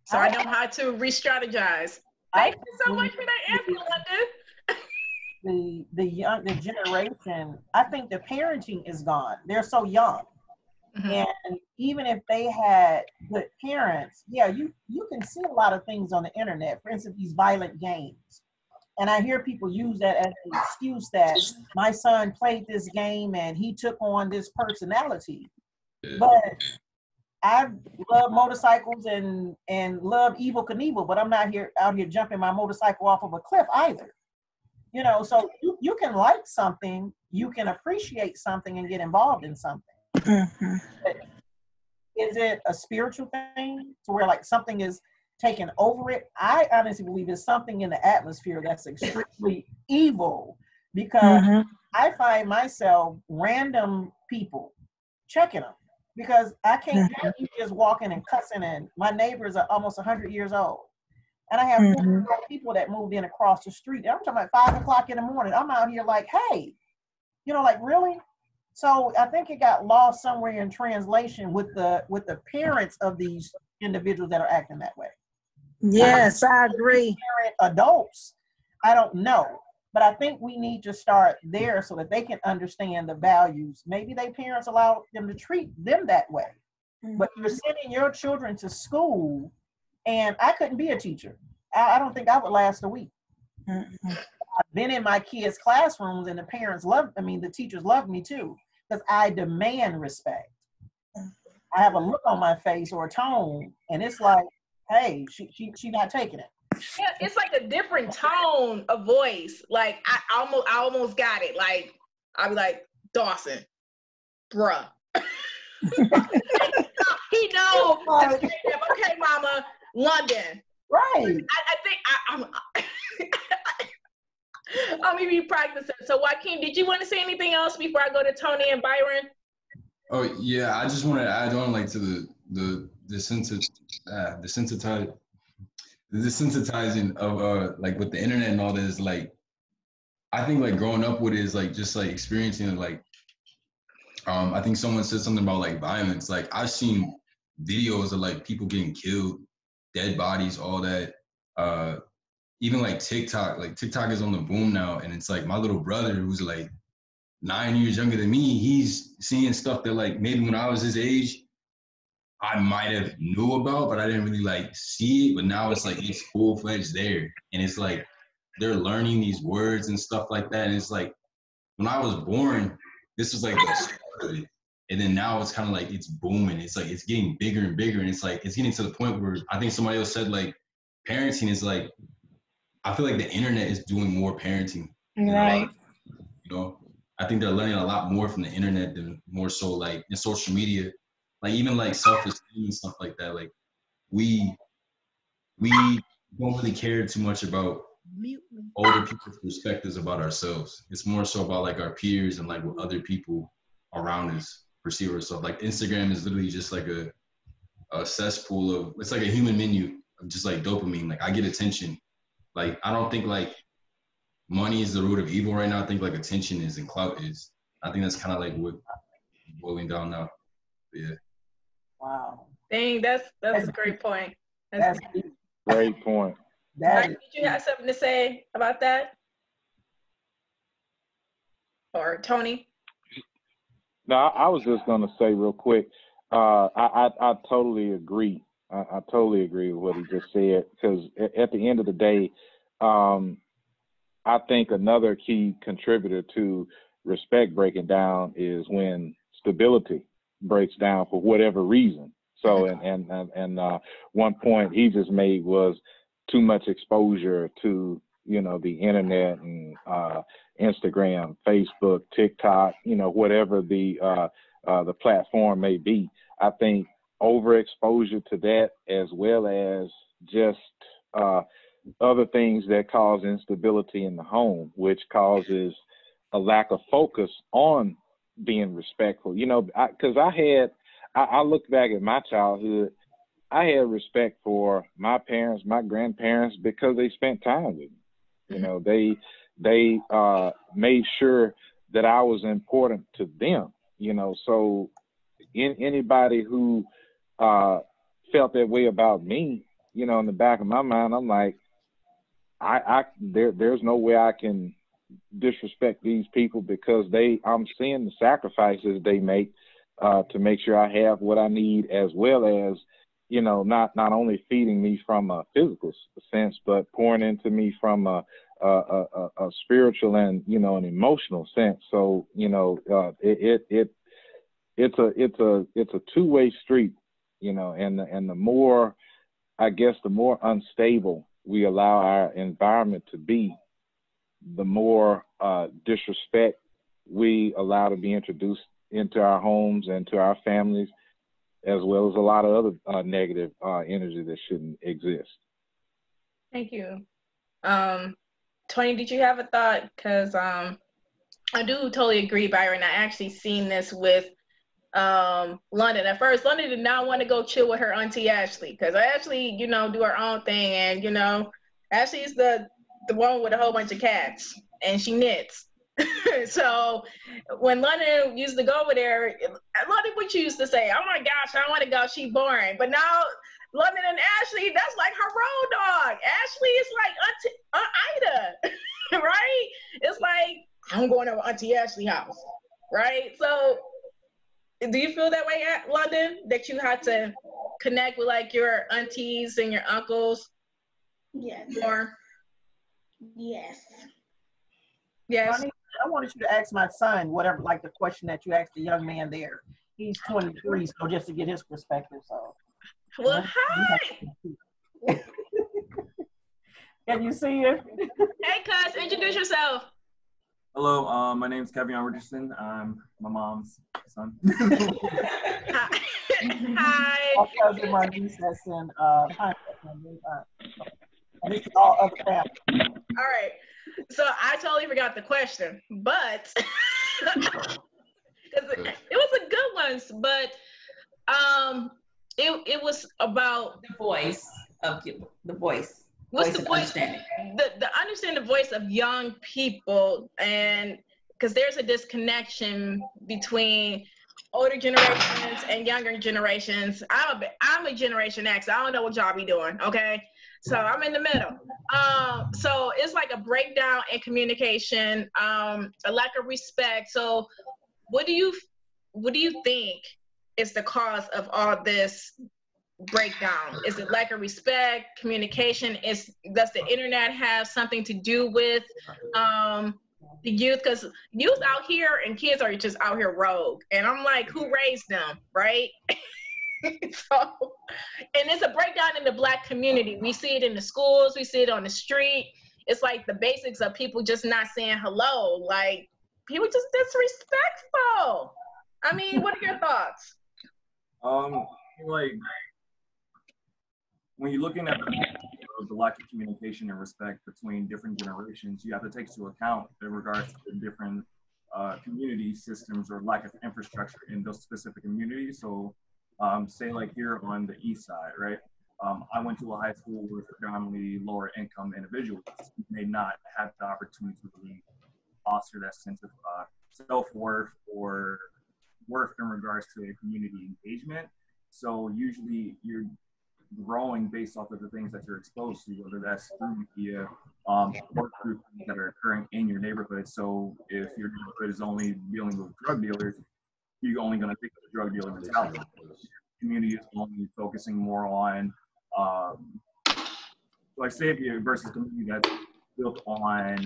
So I know how to re-strategize. Thank you so much for that answer, London. The generation, I think the parenting is gone. They're so young. And even if they had good parents, yeah, you can see a lot of things on the internet. For instance, these violent games. And I hear people use that as an excuse that my son played this game and he took on this personality. But I love motorcycles and love Evel Knievel, but I'm not out here jumping my motorcycle off of a cliff either. You know, so you can like something, you can appreciate something and get involved in something. But is it a spiritual thing to where like something is taken over it? I honestly believe there's something in the atmosphere that's extremely evil because I find myself random people checking them because I can't have you just walking and cussing and my neighbors are almost 100 years old. And I have people that moved in across the street. I'm talking about 5 o'clock in the morning. I'm out here like, hey, you know, like really? So I think it got lost somewhere in translation with the parents of these individuals that are acting that way. Yes, I agree. Adults, I don't know. But I think we need to start there so that they can understand the values. Maybe their parents allowed them to treat them that way. But you're sending your children to school, and I couldn't be a teacher. I don't think I would last a week. I've been in my kids' classrooms, and the teachers love me too, because I demand respect. I have a look on my face or a tone, and it's like, hey, she not taking it. Yeah, it's like a different tone of voice. Like I almost got it. Like I'll be like, Dawson, bruh. He knows. Okay, mama, London. Right. I think I'm gonna be practicing. So Joaquin, did you want to say anything else before I go to Tony and Byron? Oh yeah, I just want to add on like to the desensitizing of like with the internet and all this. Like I think like growing up with it is like just like experiencing it, like I think someone said something about like violence. Like I've seen videos of like people getting killed, dead bodies, all that. Even like TikTok is on the boom now, and it's like my little brother who's like 9 years younger than me, he's seeing stuff that like maybe when I was his age I might have knew about, but I didn't really like see it. But now it's like it's full-fledged there, and it's like they're learning these words and stuff like that. And it's like when I was born, this was like the start of it, and then now it's kind of like it's booming. It's like it's getting bigger and bigger, and it's like it's getting to the point where I think somebody else said like parenting is like, I feel like the internet is doing more parenting. Right. You know, I think they're learning a lot more from the internet than more so like in social media. Like even like self-esteem and stuff like that. Like we don't really care too much about older people's perspectives about ourselves. It's more so about like our peers and like what other people around us perceive ourselves. Like Instagram is literally just like a a cesspool of, it's like a human menu of just like dopamine. Like I get attention. Like I don't think like money is the root of evil right now. I think like attention is and clout is. I think that's kind of like what boiling down now. But yeah. Wow. Dang, that's a great point. That's great point. Mike, did you have something to say about that? Or Tony? No, I was just going to say real quick, I totally agree. I totally agree with what he just said, because at the end of the day, I think another key contributor to respect breaking down is when stability breaks down for whatever reason. So, and one point he just made was too much exposure to, you know, the internet and Instagram, Facebook, TikTok, you know, whatever the platform may be. I think overexposure to that, as well as just other things that cause instability in the home, which causes a lack of focus on being respectful. You know, because I look back at my childhood, I had respect for my parents, my grandparents, because they spent time with me. You know, they made sure that I was important to them, you know. So anybody who felt that way about me, you know, in the back of my mind, I'm like, there's no way I can disrespect these people, because I'm seeing the sacrifices they make to make sure I have what I need, as well as, you know, not only feeding me from a physical sense, but pouring into me from a spiritual and, you know, an emotional sense. So, you know, it's a two-way street, you know, and the more, I guess, the more unstable we allow our environment to be, the more disrespect we allow to be introduced into our homes and to our families, as well as a lot of other negative energy that shouldn't exist. Thank you. Tony, did you have a thought? Because I do totally agree, Byron. I actually seen this with London. At first, London did not want to go chill with her auntie Ashley, because Ashley, you know, do her own thing, and you know, Ashley is the one with a whole bunch of cats, and she knits. So when London used to go over there, London would used to say, "Oh my gosh, I don't want to go. She boring." But now London and Ashley, that's like her road dog. Ashley is like Auntie Ida, right? It's like, I'm going to Auntie Ashley house, right? So do you feel that way, London, that you had to connect with like your aunties and your uncles? Yes. More? Yes. Yes. Honey, I wanted you to ask my son whatever, like the question that you asked the young man there. He's 23, so just to get his perspective. So, well, hi. Can you see it? Hey, cuz, introduce yourself. Hello, my name is Kevin Roberson. I'm my mom's son. Hi. Hi. My cousin Marnese that's in and it's all other family. All right. So I totally forgot the question, but because it was a good one, but it was about the voice of the voice. What's voice the of voice? Understanding. The understand the voice of young people, and because there's a disconnection between older generations and younger generations. I'm a Generation X. I don't know what y'all be doing, okay? So I'm in the middle. So it's like a breakdown in communication, a lack of respect. So what do you think is the cause of all this breakdown? Is it lack of respect, communication? Does the internet have something to do with the youth? Because youth out here and kids are just out here rogue, and I'm like, who raised them, right? So, and it's a breakdown in the Black community. We see it in the schools, we see it on the street. It's like the basics of people just not saying hello, like people just disrespectful. I mean, what are your thoughts? Like when you're looking at the lack of communication and respect between different generations, you have to take into account in regards to the different community systems or lack of infrastructure in those specific communities. So Say like here on the east side, right? I went to a high school with predominantly lower income individuals who may not have the opportunity to really foster that sense of self-worth or worth in regards to community engagement. So usually you're growing based off of the things that you're exposed to, whether that's through media, or through things that are occurring in your neighborhood. So if your neighborhood is only dealing with drug dealers, you're only going to think of the drug dealer mentality. Community is only focusing more on, like say if you're versus community that's built on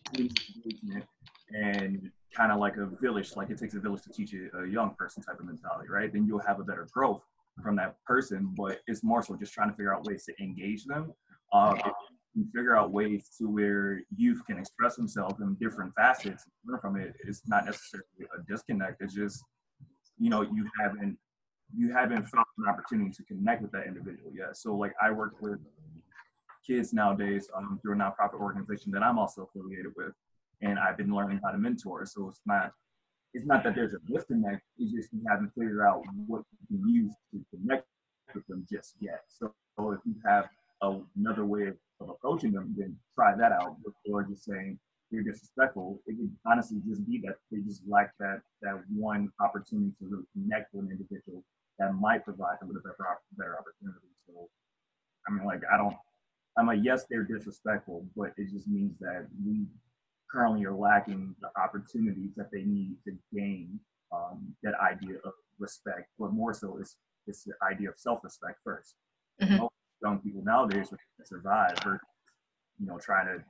police engagement and kind of like a village, like it takes a village to teach a young person type of mentality, right? Then you'll have a better growth from that person, but it's more so just trying to figure out ways to engage them. If you figure out ways to where youth can express themselves in different facets, learn from it, it's not necessarily a disconnect. It's just, you know, you haven't found an opportunity to connect with that individual yet. So like I work with kids nowadays through a nonprofit organization that I'm also affiliated with, and I've been learning how to mentor. So it's not that there's a disconnect, it's just you haven't figured out what you can use to connect with them just yet. So if you have another way of approaching them, then try that out before just saying you're disrespectful. It could honestly just be that they just lack that one opportunity to really connect with an individual that might provide them with a better opportunity. So I mean, like I'm like, yes, they're disrespectful, but it just means that we currently are lacking the opportunities that they need to gain that idea of respect, but more so it's the idea of self-respect first. Mm-hmm. Most young people nowadays are trying to survive versus, you know, trying to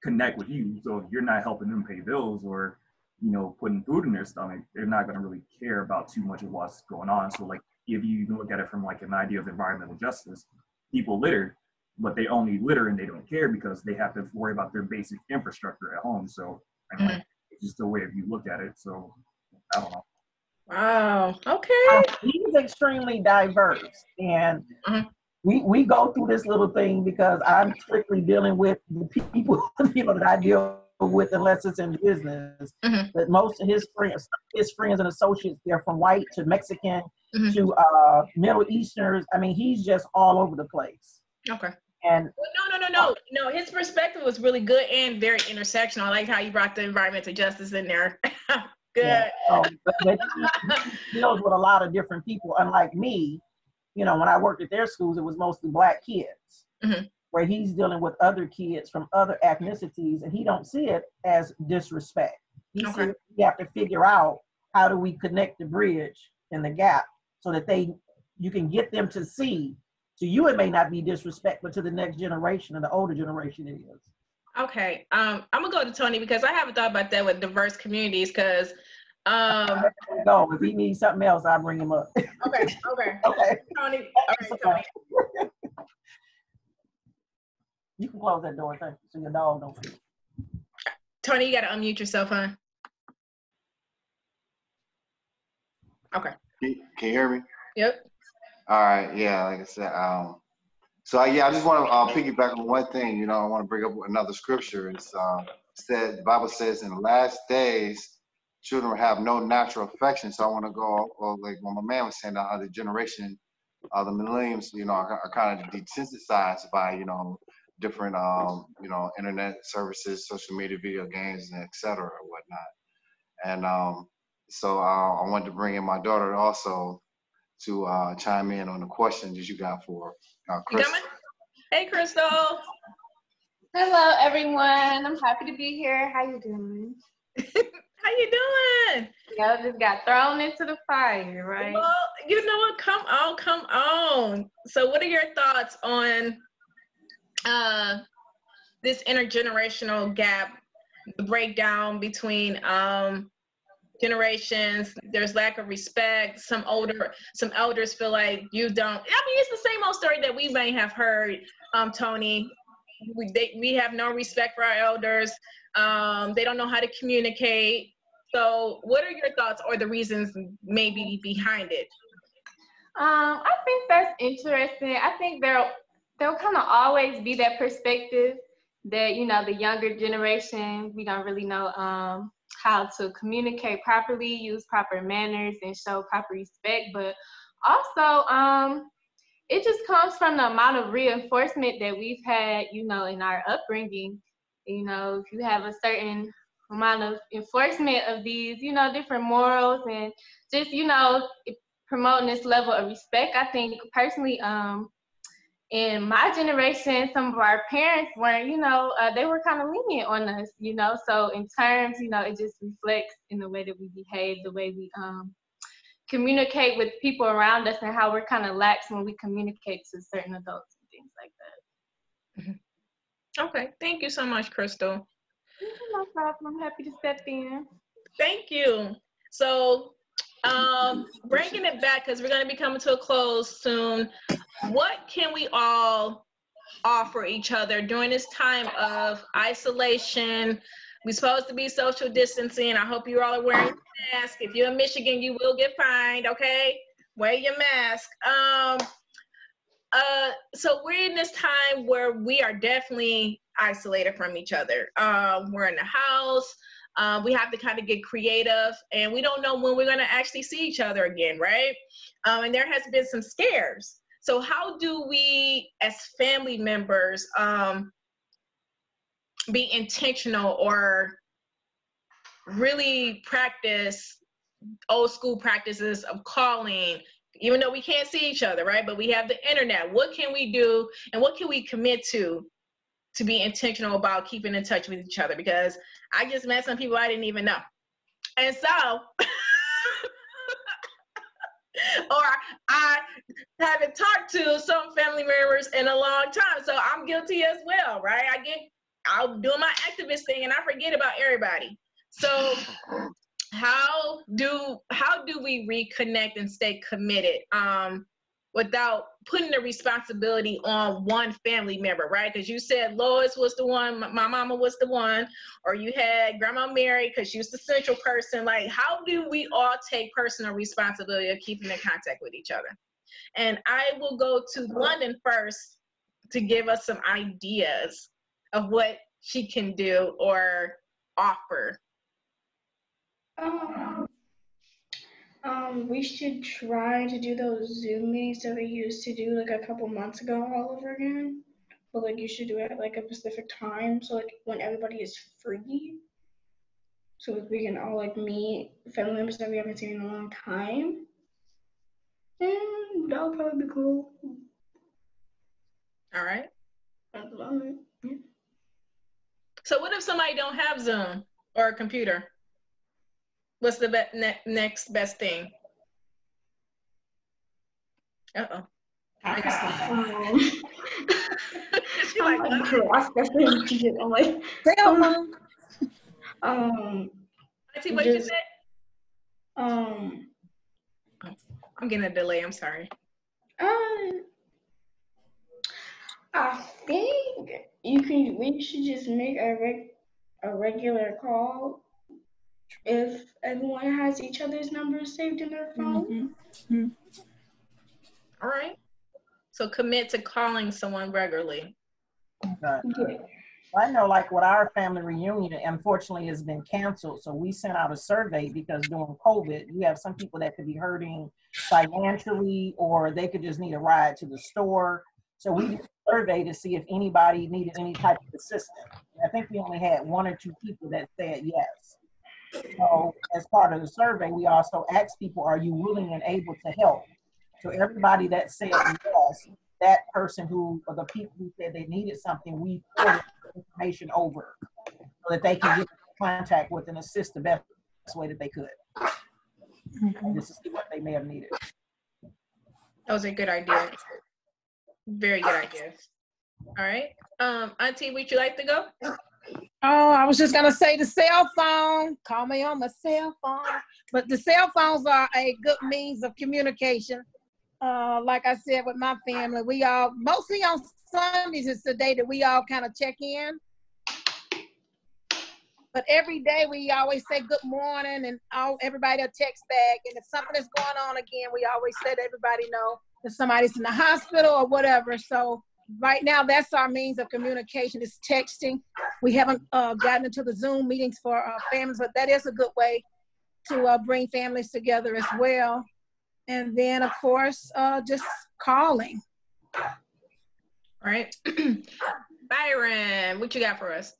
connect with you. So if you're not helping them pay bills or, you know, putting food in their stomach, they're not going to really care about too much of what's going on. So like if you even look at it from like an idea of environmental justice, people litter, but they only litter and they don't care because they have to worry about their basic infrastructure at home. So I mean, like, it's just the way you look at it. So I don't know. Wow. Okay. He's extremely diverse, and we go through this little thing because I'm strictly dealing with the people that I deal with, unless it's in business. But most of his friends and associates, they're from white to Mexican to Middle Easterners. I mean, he's just all over the place. Okay. And no. His perspective was really good and very intersectional. I like how you brought the environmental justice in there. Good. Yeah. But he deals with a lot of different people. Unlike me, you know, when I worked at their schools, it was mostly Black kids, where he's dealing with other kids from other ethnicities, and he don't see it as disrespect. He sees we have to figure out how do we connect the bridge and the gap so that you can get them to see. To you, it may not be disrespect, but to the next generation and the older generation, it is. Okay. I'm gonna go to Tony because I haven't thought about that with diverse communities. Because no, if he needs something else, I'll bring him up. Okay. Tony. All right, Tony. You can close that door, thank you, so your dog don't. Tony, you gotta unmute yourself, huh? Okay. Can you hear me? Yep. All right. Yeah. Like I said, so I just want to piggyback on one thing. You know, I want to bring up another scripture. It's the Bible says in the last days, children will have no natural affection. So I want to go like what my man was saying, the generation, the millennials, you know, are kind of desensitized by, you know, different, you know, internet services, social media, video games, and et cetera, or whatnot. And so I wanted to bring in my daughter also to chime in on the question that you got for Chris. Hey, Crystal. Hello, everyone. I'm happy to be here. How you doing? How you doing? Y'all just got thrown into the fire, right? Well, you know what? Come on. So what are your thoughts on this intergenerational gap, the breakdown between generations? There's lack of respect. Some elders feel like you don't. I mean, it's the same old story that we may have heard, Tony. We have no respect for our elders. They don't know how to communicate. So what are your thoughts or the reasons maybe behind it? I think that's interesting. I think there'll kind of always be that perspective that, you know, the younger generation, we don't really know how to communicate properly, use proper manners, and show proper respect. But also, it just comes from the amount of reinforcement that we've had, in our upbringing. If you have a certain amount of enforcement of these, different morals and just, promoting this level of respect, I think personally, in my generation, some of our parents weren't, they were kind of lenient on us, so in terms, it just reflects in the way that we behave, the way we communicate with people around us, and how we're kind of lax when we communicate to certain adults and things like that. Okay, thank you so much, Crystal. No problem. I'm happy to step in. Thank you. So, bringing it back, because we're going to be coming to a close soon, what can we all offer each other during this time of isolation? We're supposed to be social distancing. I hope you all are wearing your mask. If you're in Michigan, you will get fined, okay? Wear your mask. So we're in this time where we are definitely isolated from each other. We're in the house. We have to kind of get creative, and we don't know when we're going to actually see each other again, right? And there has been some scares. So how do we, as family members, be intentional or really practice old school practices of calling, even though we can't see each other, right? But we have the internet. What can we do, and what can we commit to be intentional about keeping in touch with each other? Because I just met some people I didn't even know. And so, or I haven't talked to some family members in a long time. So I'm guilty as well, right? I'll do my activist thing and I forget about everybody. So how do we reconnect and stay committed without putting the responsibility on one family member, right? Because you said Lois was the one, my mama was the one, or you had Grandma Mary because she was the central person. Like, how do we all take personal responsibility of keeping in contact with each other? And I will go to London first to give us some ideas of what she can do or offer. We should try to do those Zoom meetings that we used to do like a couple months ago all over again. But like you should do it at like a specific time, so like when everybody is free, so we can all like meet family members that we haven't seen in a long time. And that would probably be cool. All right. At the moment, yeah. So what if somebody don't have Zoom or a computer? What's the next best thing? Uh-oh. She like cross the thing. I'm like, cell phone. Auntie, what you said? I'm getting a delay. I'm sorry. I think we should just make a regular call if everyone has each other's numbers saved in their phone. Mm-hmm. All right. So commit to calling someone regularly. Okay. Yeah. I know, like with our family reunion, unfortunately, has been canceled. So we sent out a survey because during COVID, you have some people that could be hurting financially, or they could just need a ride to the store. So we did a survey to see if anybody needed any type of assistance. I think we only had 1 or 2 people that said yes. So as part of the survey, we also asked people, are you willing and able to help? So everybody that said yes, that person or the people who said they needed something, we forwarded information over so that they can get in contact with and assist the best way that they could. Just to see what they may have needed. Those are good ideas. Very good ideas. All right. Auntie, would you like to go? Oh, I was just gonna say the cell phone. Call me on my cell phone. But the cell phones are a good means of communication. Like I said, with my family, we all, mostly on Sundays, it's the day that we all kind of check in. But every day we always say good morning, and everybody will text back. And if something is going on again, we always let everybody know if somebody's in the hospital or whatever. So right now, that's our means of communication is texting. We haven't gotten into the Zoom meetings for our families, but that is a good way to bring families together as well. And then, of course, just calling. All right. Byron, what you got for us?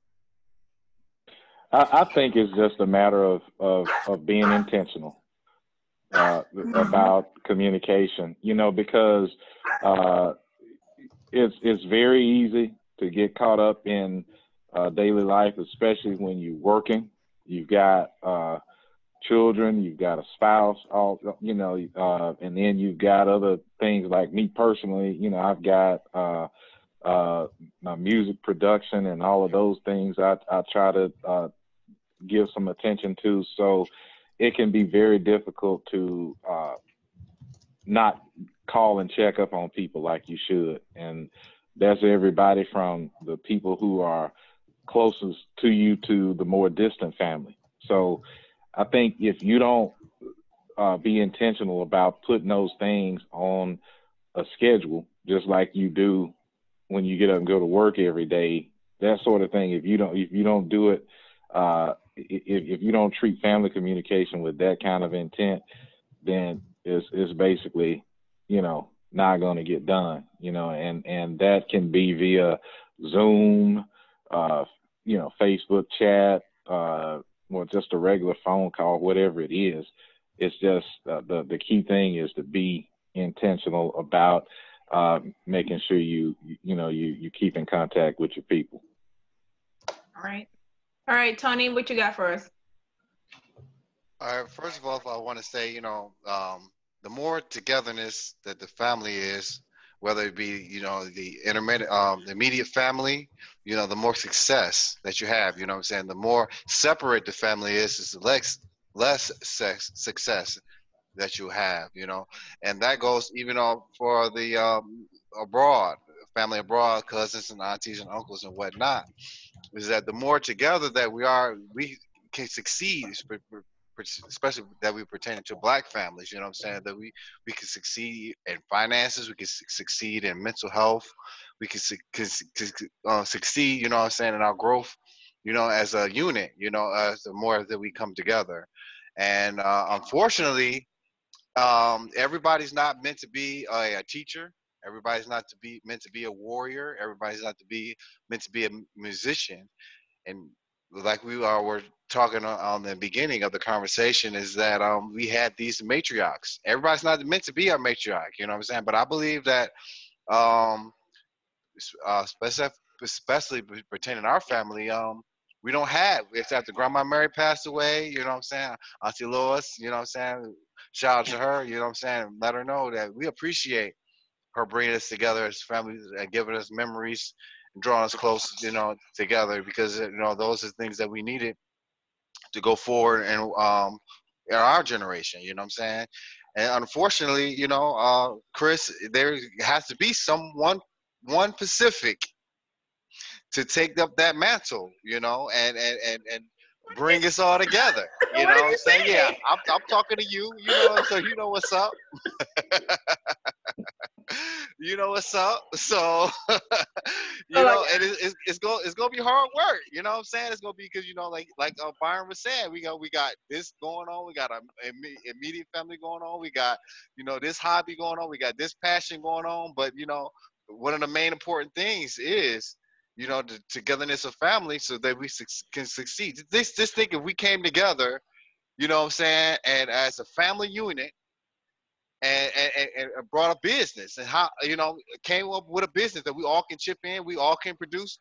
I think it's just a matter of being intentional about communication, you know, because it's very easy to get caught up in daily life, especially when you're working. You've got children, you've got a spouse, all you know, and then you've got other things like me personally. You know, I've got my music production and all of those things. I try to give some attention to, so it can be very difficult to not call and check up on people like you should. And that's everybody from the people who are closest to you to the more distant family. So I think if you don't be intentional about putting those things on a schedule, just like you do when you get up and go to work every day, that sort of thing, if you don't do it, if you don't treat family communication with that kind of intent, then it's basically, you know, not going to get done, you know, and that can be via Zoom, you know, Facebook chat, or just a regular phone call, whatever it is. It's just the key thing is to be intentional about making sure you keep in contact with your people. All right, Tony, what you got for us? All right, first of all, I want to say, the more togetherness that the family is, whether it be, the immediate family, the more success that you have, you know what I'm saying? The more separate the family is the less success that you have, and that goes even for the abroad, family abroad, cousins and aunties and uncles and whatnot, is that the more together that we can succeed, especially that we pertain to Black families, you know what I'm saying, that we can succeed in finances, we can succeed in mental health, we can succeed, you know what I'm saying, in our growth, as a unit, as the more that we come together. And unfortunately, everybody's not meant to be a teacher. Everybody's not meant to be a warrior. Everybody's not meant to be a musician. And like were talking on the beginning of the conversation, is that we had these matriarchs. Everybody's not meant to be a matriarch, you know what I'm saying? But I believe that, especially pertaining to our family, we don't have, it's after Grandma Mary passed away, you know what I'm saying? Auntie Lois, you know what I'm saying? Shout out to her, you know what I'm saying? Let her know that we appreciate her bringing us together as families and giving us memories and drawing us close, together, because, those are things that we needed to go forward and in our generation, you know what I'm saying? And unfortunately, Chris, there has to be one Pacific to take up that mantle, and bring us all together. You know what I'm saying? Yeah, I'm talking to you, so you know what's up. You know what's up. So, and it's gonna be hard work. You know what I'm saying? It's gonna be because like Byron was saying, we got this going on. We got an immediate family going on. We got this hobby going on. We got this passion going on. But one of the main important things is the togetherness of family, so that we can succeed. Just think if we came together, you know what I'm saying, and as a family unit. And brought a business, and how came up with a business that we all can chip in, we all can produce,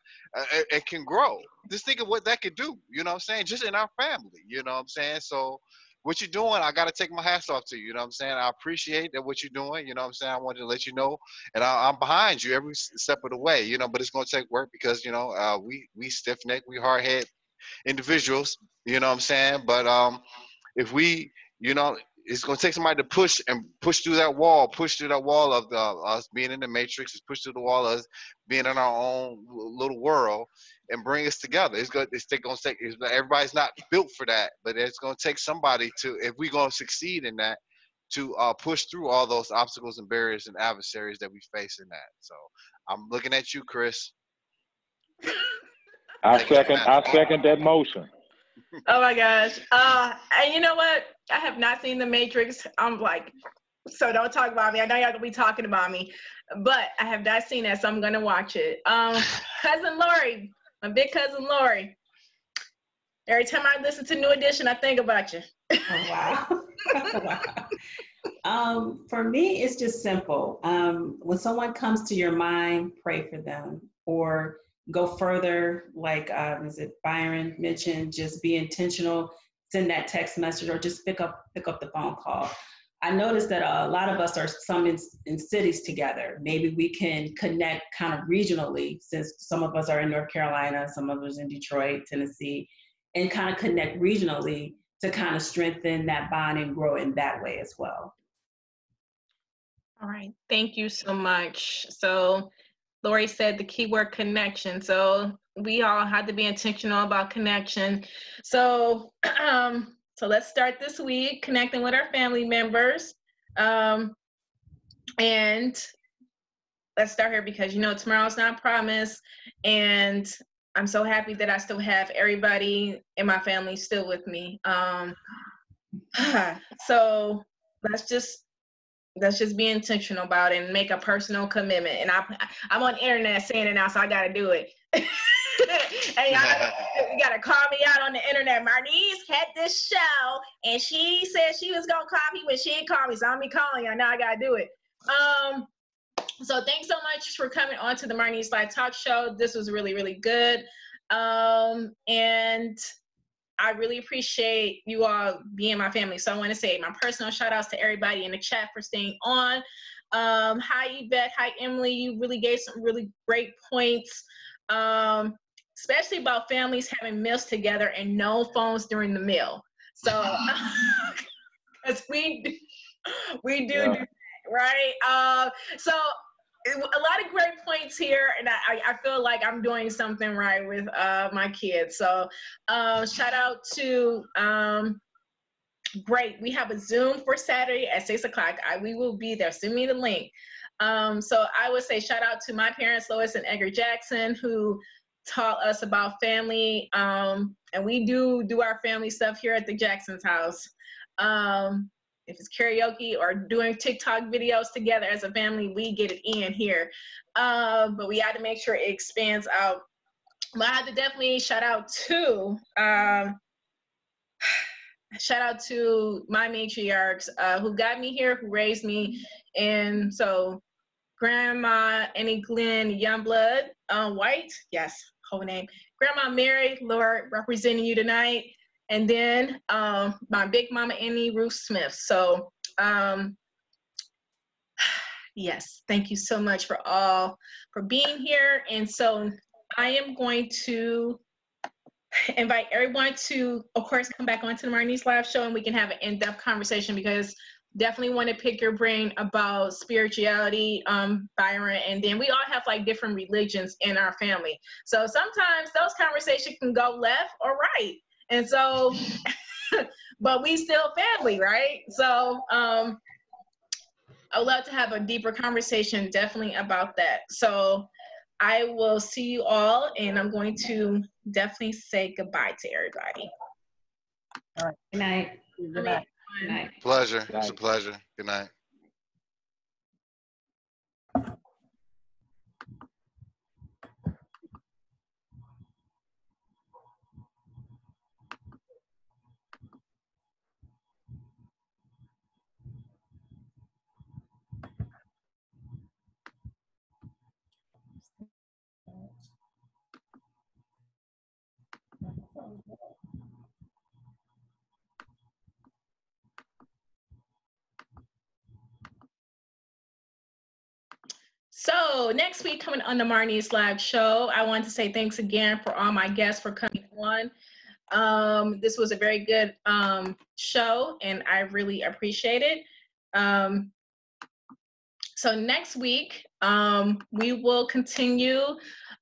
and can grow. Just think of what that could do, you know what I'm saying, just in our family, you know what I'm saying. So what you're doing, I got to take my hats off to you, you know what I'm saying. I appreciate that what you're doing, you know what I'm saying. I wanted to let you know, and I'm behind you every step of the way, but it's going to take work, because we stiff-necked, we hard-headed individuals, you know what I'm saying. But if we, it's going to take somebody to push through that wall of us being in the matrix, push through the wall of us being in our own little world, and bring us together. Everybody's not built for that, but it's going to take somebody to, if we're going to succeed in that, to push through all those obstacles and barriers and adversaries that we face in that. So I'm looking at you, Chris. I second that motion. Oh my gosh. And you know what? I have not seen The Matrix. I'm like, so don't talk about me. I know y'all gonna be talking about me, but I have not seen that, so I'm gonna watch it. Cousin Laurie, my big cousin Laurie. Every time I listen to New Edition, I think about you. Oh, wow. For me, it's just simple. When someone comes to your mind, pray for them, or go further, like is it Byron mentioned, just be intentional, send that text message, or just pick up the phone call. I noticed that a lot of us are some in cities together. Maybe we can connect kind of regionally, since some of us are in North Carolina, some of us in Detroit, Tennessee, and kind of connect regionally to kind of strengthen that bond and grow in that way as well. All right, thank you so much. So Laurie said the keyword connection. So we all had to be intentional about connection. So so let's start this week connecting with our family members. And let's start here because, you know, tomorrow's not promised. And I'm so happy that I still have everybody in my family still with me. So let's just be intentional about it and make a personal commitment. And I'm on the internet saying it now, so I got to do it. And you got to call me out on the internet. Marnese had this show, and she said she was going to call me, but she didn't call me, so I'm be calling you. Now I got to do it. So thanks so much for coming on to the Marnese Live Talk Show. This was really, really good. And I really appreciate you all being my family. So I want to say my personal shout outs to everybody in the chat for staying on. Hi, Yvette. Hi, Emily. You really gave some really great points, especially about families having meals together and no phones during the meal. So, because we do that, right? So a lot of great points here, and I feel like I'm doing something right with my kids. So shout out to great. We have a Zoom for Saturday at 6 o'clock. We will be there. Send me the link. So I would say shout out to my parents, Lois and Edgar Jackson, who taught us about family. And we do our family stuff here at the Jackson's house. If it's karaoke or doing TikTok videos together as a family, we get it in here. But we had to make sure it expands out. But I had to definitely shout out to my matriarchs who got me here, who raised me. And so Grandma Annie Glenn Youngblood White, yes, whole name. Grandma Mary Lord representing you tonight. And then my big mama Annie Ruth Smith. So yes, thank you so much for being here. And so I am going to invite everyone to, of course, come back onto the Marnese Live Show, and we can have an in-depth conversation, because definitely want to pick your brain about spirituality, Byron, and then we all have like different religions in our family. So sometimes those conversations can go left or right. And so, but we still family, right? So I would love to have a deeper conversation definitely about that. So I will see you all, and I'm going to definitely say goodbye to everybody. All right. Good night. Good night. Good night. Pleasure. It's a pleasure. Good night. So next week, coming on the Marnese Live Show, I want to say thanks again for all my guests for coming on. This was a very good show, and I really appreciate it. So next week, we will continue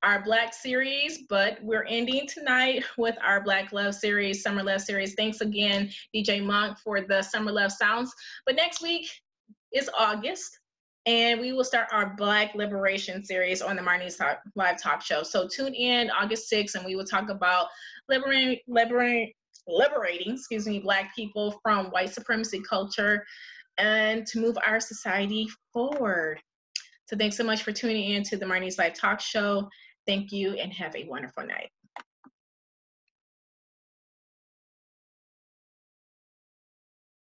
our Black series, but we're ending tonight with our Black Love series, Summer Love series. Thanks again, DJ Monk, for the Summer Love sounds. But next week is August, and we will start our Black Liberation series on the Marnese Live Talk Show. So tune in August 6th, and we will talk about liberating, Black people from white supremacy culture and to move our society forward. So thanks so much for tuning in to the Marnese Live Talk Show. Thank you and have a wonderful night.